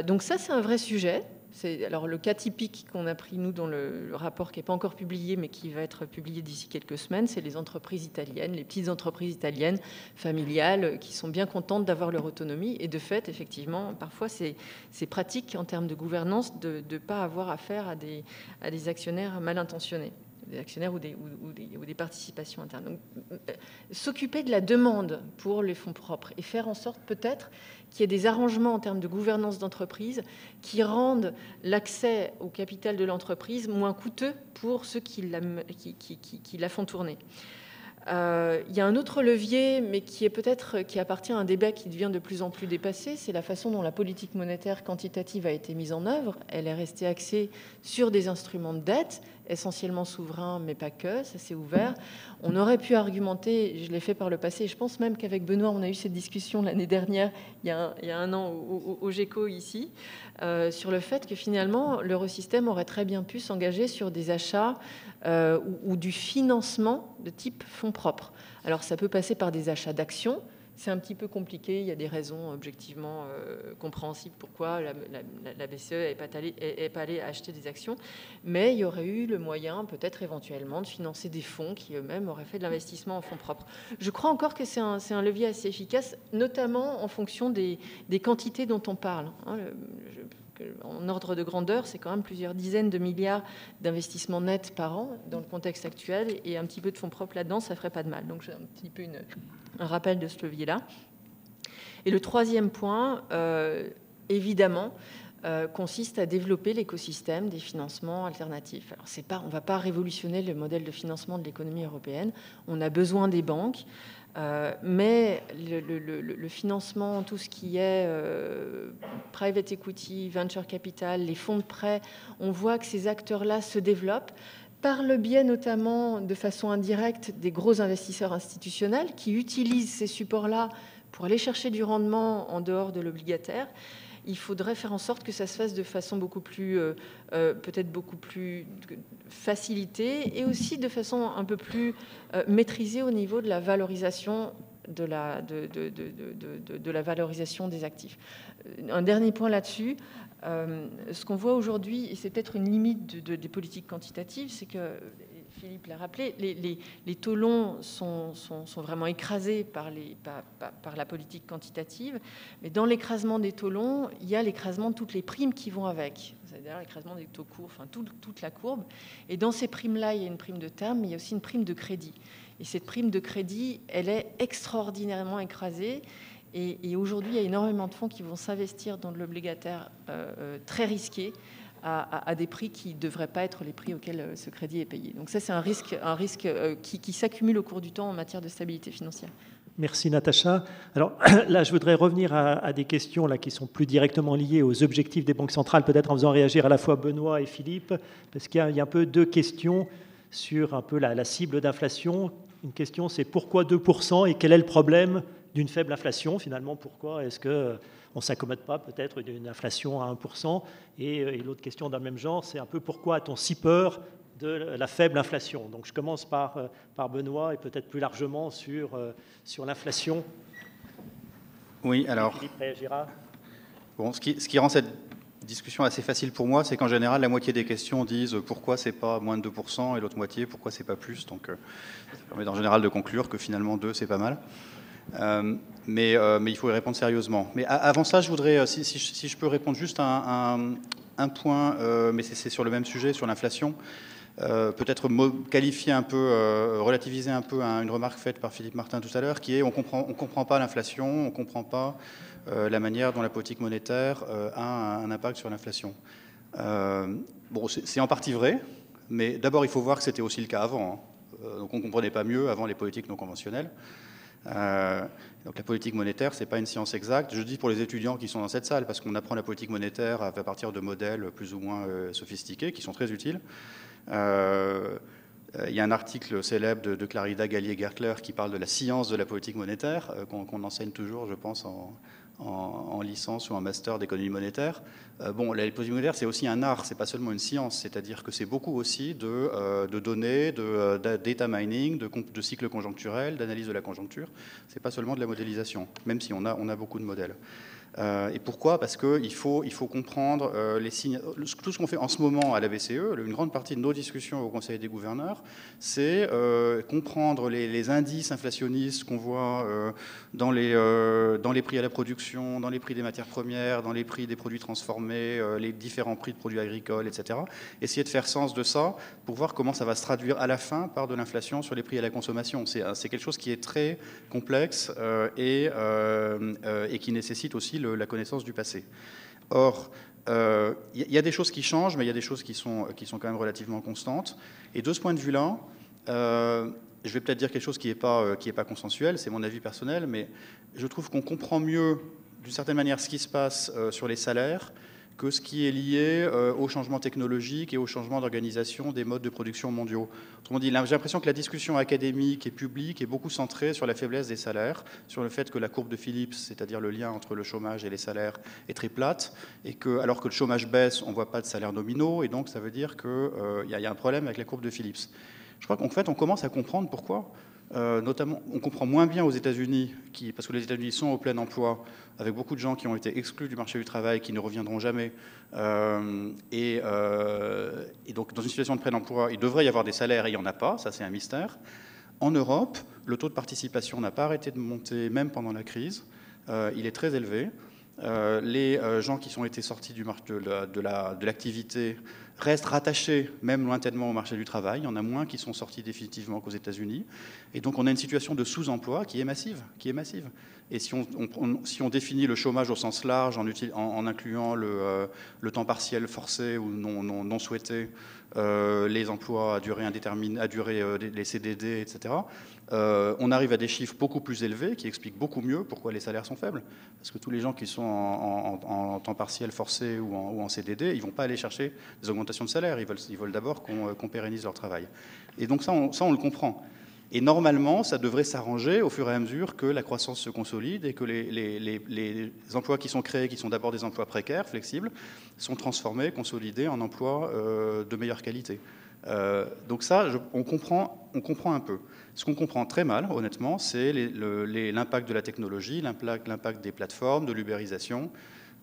Donc ça, c'est un vrai sujet. Alors le cas typique qu'on a pris, nous, dans le rapport qui n'est pas encore publié, mais qui va être publié d'ici quelques semaines, c'est les entreprises italiennes, les petites entreprises italiennes, familiales, qui sont bien contentes d'avoir leur autonomie. Et de fait, effectivement, parfois, c'est pratique en termes de gouvernance de ne pas avoir affaire à des actionnaires mal intentionnés, des actionnaires ou des participations internes. Donc, s'occuper de la demande pour les fonds propres et faire en sorte peut-être qu'il y ait des arrangements en termes de gouvernance d'entreprise qui rendent l'accès au capital de l'entreprise moins coûteux pour ceux qui la font tourner. Il y a un autre levier, mais qui appartient à un débat qui devient de plus en plus dépassé, c'est la façon dont la politique monétaire quantitative a été mise en œuvre. Elle est restée axée sur des instruments de dette, essentiellement souverains, mais pas que, ça s'est ouvert. On aurait pu argumenter, je l'ai fait par le passé, et je pense même qu'avec Benoît, on a eu cette discussion l'année dernière, il y a un an, au GECO ici, sur le fait que finalement, l'Eurosystème aurait très bien pu s'engager sur des achats ou du financement de type fonds propres. Alors ça peut passer par des achats d'actions. C'est un petit peu compliqué, il y a des raisons objectivement compréhensibles pourquoi la BCE n'est pas allée acheter des actions, mais il y aurait eu le moyen peut-être éventuellement de financer des fonds qui eux-mêmes auraient fait de l'investissement en fonds propres. Je crois encore que c'est un levier assez efficace, notamment en fonction des quantités dont on parle. En ordre de grandeur, c'est quand même plusieurs dizaines de milliards d'investissements nets par an dans le contexte actuel, et un petit peu de fonds propres là-dedans, ça ne ferait pas de mal. Donc j'ai un petit peu un rappel de ce levier-là. Et le troisième point, évidemment, consiste à développer l'écosystème des financements alternatifs. Alors on ne va pas révolutionner le modèle de financement de l'économie européenne, on a besoin des banques, mais le financement, tout ce qui est private equity, venture capital, les fonds de prêt, on voit que ces acteurs-là se développent par le biais notamment de façon indirecte des gros investisseurs institutionnels qui utilisent ces supports-là pour aller chercher du rendement en dehors de l'obligataire. Il faudrait faire en sorte que ça se fasse de façon beaucoup plus, peut-être beaucoup plus facilitée, et aussi de façon un peu plus maîtrisée au niveau de la valorisation de la valorisation des actifs. Un dernier point là-dessus, ce qu'on voit aujourd'hui, et c'est peut-être une limite des politiques quantitatives, c'est que, Philippe l'a rappelé, les taux longs sont vraiment écrasés par la politique quantitative, mais dans l'écrasement des taux longs, il y a l'écrasement de toutes les primes qui vont avec, c'est-à-dire l'écrasement des taux courts, enfin toute la courbe. Et dans ces primes-là, il y a une prime de terme, mais il y a aussi une prime de crédit. Et cette prime de crédit, elle est extraordinairement écrasée. Et aujourd'hui, il y a énormément de fonds qui vont s'investir dans de l'obligataire très risqué, à des prix qui ne devraient pas être les prix auxquels ce crédit est payé. Donc ça, c'est un risque qui s'accumule au cours du temps en matière de stabilité financière. Merci Natacha. Alors là, je voudrais revenir à des questions là, qui sont plus directement liées aux objectifs des banques centrales, peut-être en faisant réagir à la fois Benoît et Philippe, parce qu'il y a un peu deux questions sur un peu la cible d'inflation. Une question, c'est pourquoi 2% et quel est le problème d'une faible inflation, finalement, pourquoi est-ce qu'on ne s'accommode pas peut-être d'une inflation à 1%? Et l'autre question dans le même genre, c'est un peu pourquoi a-t-on si peur de la faible inflation? Donc je commence par Benoît et peut-être plus largement sur l'inflation. Oui, alors... Philippe réagira. Bon, ce qui rend cette discussion assez facile pour moi, c'est qu'en général, la moitié des questions disent pourquoi c'est pas moins de 2% et l'autre moitié pourquoi c'est pas plus. Donc ça permet en général de conclure que finalement 2, c'est pas mal. Mais il faut y répondre sérieusement. Mais avant ça, je voudrais, si je peux répondre juste à un point, mais c'est sur le même sujet, sur l'inflation, peut-être qualifier un peu, relativiser un peu une remarque faite par Philippe Martin tout à l'heure, qui est on comprend pas l'inflation, on comprend pas la manière dont la politique monétaire a un impact sur l'inflation. Bon, c'est en partie vrai, mais d'abord il faut voir que c'était aussi le cas avant. Donc on ne comprenait pas mieux avant les politiques non conventionnelles. Donc la politique monétaire, ce n'est pas une science exacte. Je dis pour les étudiants qui sont dans cette salle, parce qu'on apprend la politique monétaire à partir de modèles plus ou moins sophistiqués, qui sont très utiles. Il y a un article célèbre de Clarida Gallier-Gertler qui parle de la science de la politique monétaire, qu'on enseigne toujours, je pense, en licence ou en master d'économie monétaire. Bon, la politique monétaire, c'est aussi un art, c'est pas seulement une science, c'est-à-dire que c'est beaucoup aussi de données, de data mining, de cycles conjoncturels, d'analyse de la conjoncture. C'est pas seulement de la modélisation, même si on a beaucoup de modèles. Et pourquoi? Parce qu'il faut comprendre les signes. Tout ce qu'on fait en ce moment à la BCE, une grande partie de nos discussions au Conseil des gouverneurs, c'est comprendre les indices inflationnistes qu'on voit dans les prix à la production, dans les prix des matières premières, dans les prix des produits transformés, les différents prix de produits agricoles, etc. Essayer de faire sens de ça pour voir comment ça va se traduire à la fin par de l'inflation sur les prix à la consommation. C'est quelque chose qui est très complexe et qui nécessite aussi la connaissance du passé. Or, il y a des choses qui changent, mais il y a des choses qui sont quand même relativement constantes. Et de ce point de vue-là, je vais peut-être dire quelque chose qui n'est pas consensuel, c'est mon avis personnel, mais je trouve qu'on comprend mieux, d'une certaine manière, ce qui se passe sur les salaires que ce qui est lié au changement technologique et au changement d'organisation des modes de production mondiaux. Autrement dit, j'ai l'impression que la discussion académique et publique est beaucoup centrée sur la faiblesse des salaires, sur le fait que la courbe de Phillips, c'est-à-dire le lien entre le chômage et les salaires, est très plate, et que, alors que le chômage baisse, on ne voit pas de salaires nominaux, et donc ça veut dire qu'il y a un problème avec la courbe de Phillips. Je crois qu'en fait, on commence à comprendre pourquoi. Notamment, on comprend moins bien aux États-Unis, parce que les États-Unis sont au plein emploi, avec beaucoup de gens qui ont été exclus du marché du travail, qui ne reviendront jamais. Et donc, dans une situation de plein emploi, il devrait y avoir des salaires, et il n'y en a pas, ça c'est un mystère. En Europe, le taux de participation n'a pas arrêté de monter, même pendant la crise. Il est très élevé. Les gens qui ont été sortis de l'activité restent rattachés, même lointainement, au marché du travail. Il y en a moins qui sont sortis définitivement qu'aux États-Unis. Et donc, on a une situation de sous-emploi qui est massive. Et si on définit le chômage au sens large, en incluant le temps partiel forcé ou non souhaité, les emplois à durée indéterminée, les CDD, etc., on arrive à des chiffres beaucoup plus élevés qui expliquent beaucoup mieux pourquoi les salaires sont faibles. Parce que tous les gens qui sont en temps partiel forcé ou en CDD, ils ne vont pas aller chercher des augmentations de salaire. Ils veulent d'abord qu'on pérennise leur travail. Et donc ça, on le comprend. Et normalement, ça devrait s'arranger au fur et à mesure que la croissance se consolide et que les emplois qui sont créés, qui sont d'abord des emplois précaires, flexibles, sont transformés, consolidés en emplois de meilleure qualité. Donc ça, on comprend un peu. Ce qu'on comprend très mal, honnêtement, c'est l'impact de la technologie, l'impact des plateformes, de l'ubérisation,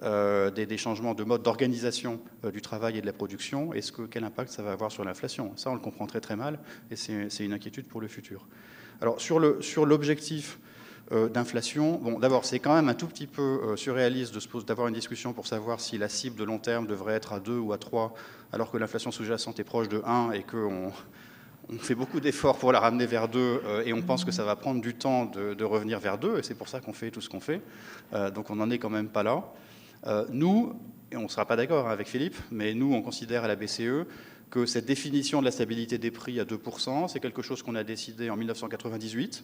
des changements de mode d'organisation du travail et de la production, et quel impact ça va avoir sur l'inflation. Ça, on le comprend très très mal, et c'est une inquiétude pour le futur. Alors, sur l'objectif d'inflation, bon, d'abord, c'est quand même un tout petit peu surréaliste d'avoir une discussion pour savoir si la cible de long terme devrait être à 2 ou à 3, alors que l'inflation sous-jacente est proche de 1 et qu'on fait beaucoup d'efforts pour la ramener vers 2 et on pense que ça va prendre du temps de revenir vers 2, et c'est pour ça qu'on fait tout ce qu'on fait. Donc on n'en est quand même pas là. Nous, et on ne sera pas d'accord avec Philippe, mais nous, on considère à la BCE que cette définition de la stabilité des prix à 2%, c'est quelque chose qu'on a décidé en 1998.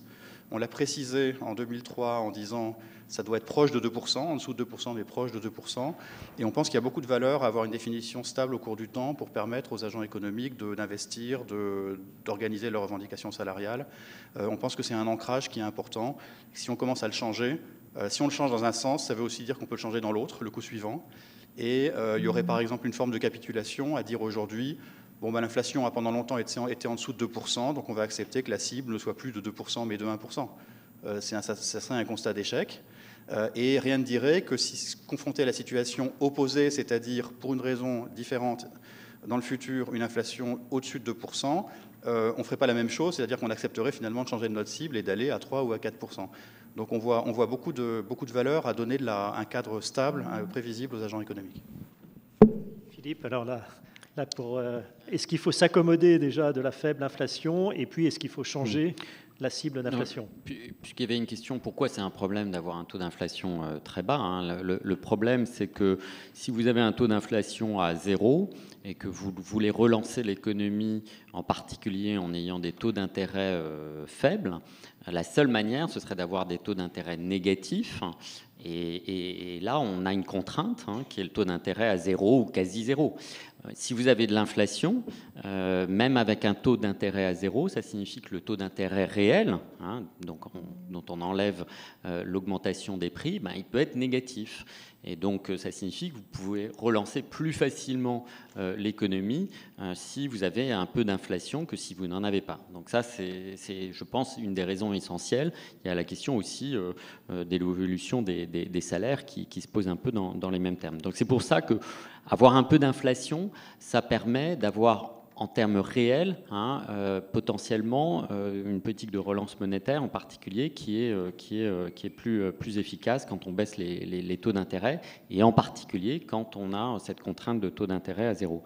On l'a précisé en 2003 en disant ça doit être proche de 2%, en dessous de 2%, mais proche de 2%. Et on pense qu'il y a beaucoup de valeur à avoir une définition stable au cours du temps pour permettre aux agents économiques d'investir, d'organiser leurs revendications salariales. On pense que c'est un ancrage qui est important. Si on commence à le changer, si on le change dans un sens, ça veut aussi dire qu'on peut le changer dans l'autre, le coup suivant. Et il y aurait par exemple une forme de capitulation à dire aujourd'hui, bon, ben, l'inflation a pendant longtemps été en dessous de 2%, donc on va accepter que la cible ne soit plus de 2%, mais de 1%. Ça serait un constat d'échec. Et rien ne dirait que si confronté à la situation opposée, c'est-à-dire pour une raison différente, dans le futur, une inflation au-dessus de 2%, on ne ferait pas la même chose, c'est-à-dire qu'on accepterait finalement de changer de notre cible et d'aller à 3 ou à 4%. Donc on voit beaucoup de valeur à donner un cadre stable, prévisible aux agents économiques. Philippe, alors là est-ce qu'il faut s'accommoder déjà de la faible inflation, et puis est-ce qu'il faut changer la cible d'inflation. Puisqu'il y avait une question, pourquoi c'est un problème d'avoir un taux d'inflation très bas, hein, le problème, c'est que si vous avez un taux d'inflation à 0 et que vous voulez relancer l'économie, en particulier en ayant des taux d'intérêt faibles, la seule manière, ce serait d'avoir des taux d'intérêt négatifs. Et là, on a une contrainte, hein, qui est le taux d'intérêt à 0 ou quasi 0. Si vous avez de l'inflation, même avec un taux d'intérêt à 0, ça signifie que le taux d'intérêt réel, hein, donc dont on enlève l'augmentation des prix, ben, il peut être négatif. Et donc, ça signifie que vous pouvez relancer plus facilement l'économie si vous avez un peu d'inflation que si vous n'en avez pas. Donc ça, c'est, je pense, une des raisons essentielles. Il y a la question aussi de l'évolution des salaires qui se pose un peu dans les mêmes termes. Donc c'est pour ça que avoir un peu d'inflation, ça permet d'avoir, en termes réels, hein, potentiellement une politique de relance monétaire en particulier qui est plus efficace quand on baisse les taux d'intérêt, et en particulier quand on a cette contrainte de taux d'intérêt à 0.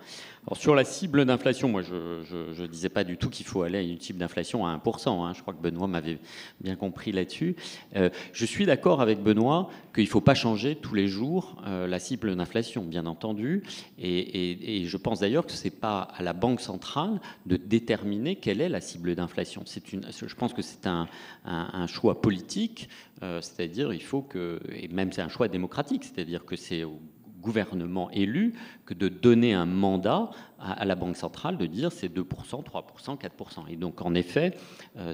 Alors sur la cible d'inflation, moi je ne disais pas du tout qu'il faut aller à une cible d'inflation à 1%, hein, je crois que Benoît m'avait bien compris là-dessus. Je suis d'accord avec Benoît qu'il ne faut pas changer tous les jours la cible d'inflation, bien entendu, et je pense d'ailleurs que ce n'est pas à la Banque centrale de déterminer quelle est la cible d'inflation. Je pense que c'est un choix politique, c'est-à-dire il faut que, et même c'est un choix démocratique, c'est-à-dire que c'est au gouvernement élu que de donner un mandat à la Banque centrale de dire c'est 2%, 3%, 4%. Et donc en effet,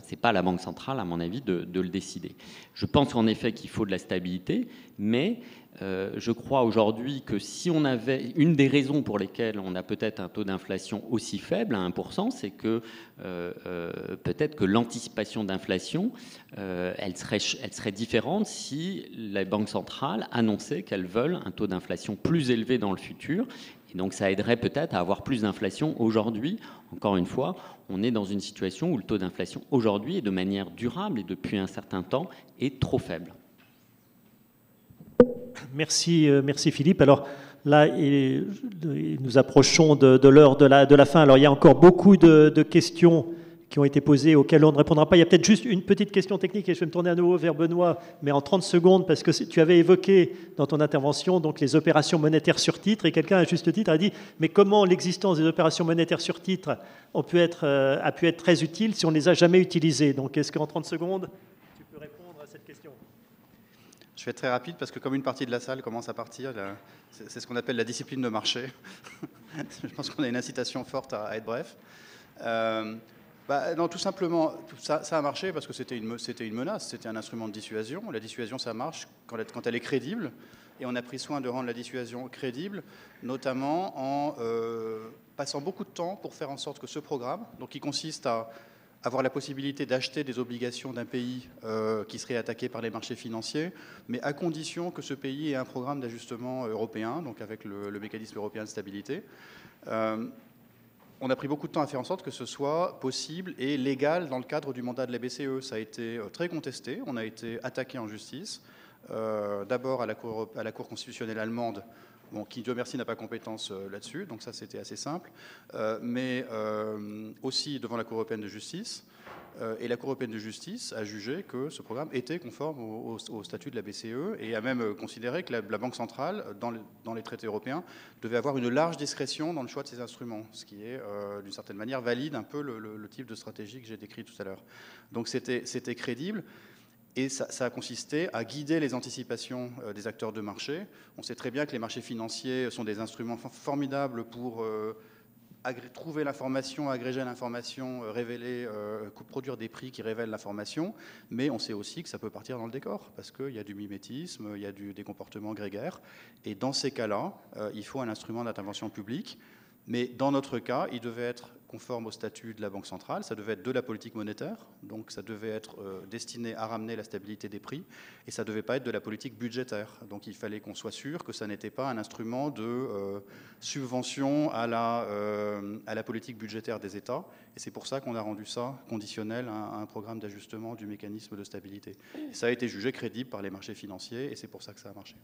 c'est pas à la Banque centrale, à mon avis, de le décider. Je pense en effet qu'il faut de la stabilité, mais je crois aujourd'hui que si on avait, une des raisons pour lesquelles on a peut-être un taux d'inflation aussi faible à 1%, c'est que peut-être que l'anticipation d'inflation, elle serait différente si les banques centrales annonçaient qu'elles veulent un taux d'inflation plus élevé dans le futur. Et donc ça aiderait peut-être à avoir plus d'inflation aujourd'hui. Encore une fois, on est dans une situation où le taux d'inflation aujourd'hui, et de manière durable et depuis un certain temps, est trop faible. Merci Philippe. Alors là, nous approchons de l'heure de la fin. Alors il y a encore beaucoup de questions qui ont été posées auxquelles on ne répondra pas. Il y a peut-être juste une petite question technique et je vais me tourner à nouveau vers Benoît, mais en 30 secondes, parce que tu avais évoqué dans ton intervention donc, les opérations monétaires sur titre, et quelqu'un à juste titre a dit « Mais comment l'existence des opérations monétaires sur titre a pu être très utile si on ne les a jamais utilisées ?» Donc est-ce qu'en 30 secondes, tu peux répondre à cette question ? Je vais être très rapide parce que comme une partie de la salle commence à partir, c'est ce qu'on appelle la discipline de marché. Je pense qu'on a une incitation forte à être bref. Non, tout simplement, ça a marché parce que c'était une menace, c'était un instrument de dissuasion. La dissuasion, ça marche quand elle est crédible. Et on a pris soin de rendre la dissuasion crédible, notamment en passant beaucoup de temps pour faire en sorte que ce programme, donc qui consiste à avoir la possibilité d'acheter des obligations d'un pays qui serait attaqué par les marchés financiers, mais à condition que ce pays ait un programme d'ajustement européen, donc avec le mécanisme européen de stabilité. On a pris beaucoup de temps à faire en sorte que ce soit possible et légal dans le cadre du mandat de la BCE. Ça a été très contesté, on a été attaqué en justice, d'abord à la Cour constitutionnelle allemande, bon, qui, Dieu merci, n'a pas compétence là-dessus, donc ça c'était assez simple, mais aussi devant la Cour européenne de justice. Et la Cour européenne de justice a jugé que ce programme était conforme au statut de la BCE et a même considéré que la Banque centrale, dans les traités européens, devait avoir une large discrétion dans le choix de ses instruments, ce qui est, d'une certaine manière, valide un peu le type de stratégie que j'ai décrit tout à l'heure. Donc c'était crédible. Et ça a consisté à guider les anticipations des acteurs de marché. On sait très bien que les marchés financiers sont des instruments formidables pour trouver l'information, agréger l'information, révéler, produire des prix qui révèlent l'information. Mais on sait aussi que ça peut partir dans le décor, parce qu'il y a du mimétisme, il y a des comportements grégaires. Et dans ces cas-là, il faut un instrument d'intervention publique. Mais dans notre cas, il devait être conforme au statut de la Banque centrale, ça devait être de la politique monétaire, donc ça devait être destiné à ramener la stabilité des prix, et ça ne devait pas être de la politique budgétaire. Donc il fallait qu'on soit sûr que ça n'était pas un instrument de subvention à la politique budgétaire des États, et c'est pour ça qu'on a rendu ça conditionnel à un programme d'ajustement du mécanisme de stabilité. Et ça a été jugé crédible par les marchés financiers, et c'est pour ça que ça a marché.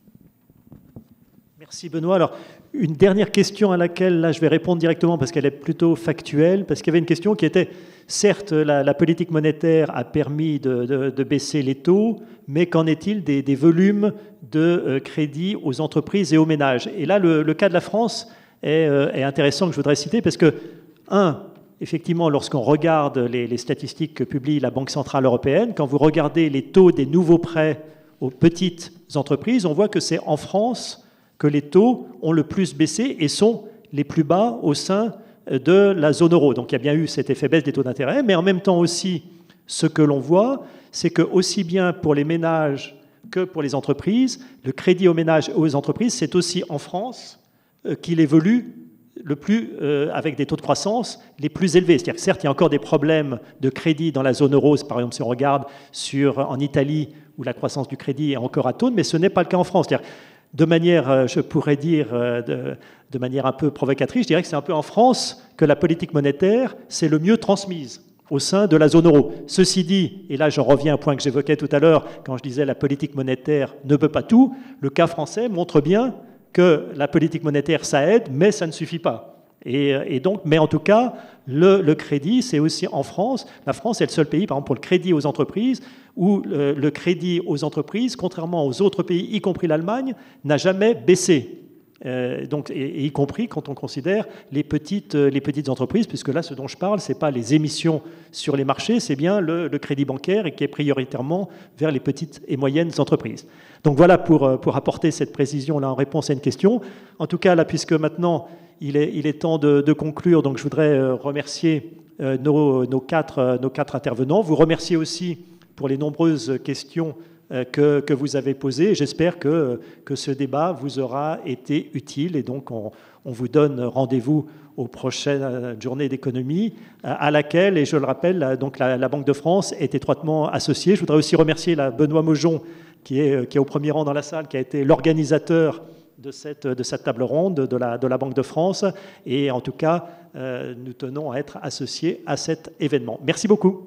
Merci Benoît. Alors, une dernière question à laquelle là, je vais répondre directement parce qu'elle est plutôt factuelle, parce qu'il y avait une question qui était, certes, la politique monétaire a permis de baisser les taux, mais qu'en est-il des volumes de crédit aux entreprises et aux ménages? Et là, le cas de la France est intéressant, que je voudrais citer, parce que, effectivement, lorsqu'on regarde les statistiques que publie la Banque Centrale Européenne, quand vous regardez les taux des nouveaux prêts aux petites entreprises, on voit que c'est en France que les taux ont le plus baissé et sont les plus bas au sein de la zone euro. Donc il y a bien eu cet effet baisse des taux d'intérêt, mais en même temps aussi, ce que l'on voit, c'est que aussi bien pour les ménages que pour les entreprises, le crédit aux ménages et aux entreprises, c'est aussi en France qu'il évolue le plus, avec des taux de croissance les plus élevés. C'est-à-dire que certes, il y a encore des problèmes de crédit dans la zone euro, par exemple si on regarde en Italie, où la croissance du crédit est encore atone, mais ce n'est pas le cas en France. C'est-à-dire, de manière, je pourrais dire, de manière un peu provocatrice, je dirais que c'est un peu en France que la politique monétaire s'est le mieux transmise au sein de la zone euro. Ceci dit, et là j'en reviens à un point que j'évoquais tout à l'heure, quand je disais la politique monétaire ne peut pas tout, le cas français montre bien que la politique monétaire, ça aide, mais ça ne suffit pas. Et donc, mais en tout cas, le crédit, c'est aussi en France. La France est le seul pays, par exemple, pour le crédit aux entreprises, où le crédit aux entreprises, contrairement aux autres pays, y compris l'Allemagne, n'a jamais baissé. Donc, et y compris quand on considère les petites entreprises, puisque là, ce dont je parle, ce n'est pas les émissions sur les marchés, c'est bien le crédit bancaire et qui est prioritairement vers les petites et moyennes entreprises. Donc voilà pour apporter cette précision là en réponse à une question. En tout cas, là, puisque maintenant il est temps de conclure, donc je voudrais remercier nos quatre intervenants. Vous remercier aussi pour les nombreuses questions que vous avez posées. J'espère que ce débat vous aura été utile et donc on vous donne rendez-vous aux prochaines journées d'économie à laquelle, et je le rappelle, donc la Banque de France est étroitement associée. Je voudrais aussi remercier Benoît Maujon qui est au premier rang dans la salle, qui a été l'organisateur de cette table ronde de la Banque de France. Et en tout cas, nous tenons à être associés à cet événement. Merci beaucoup.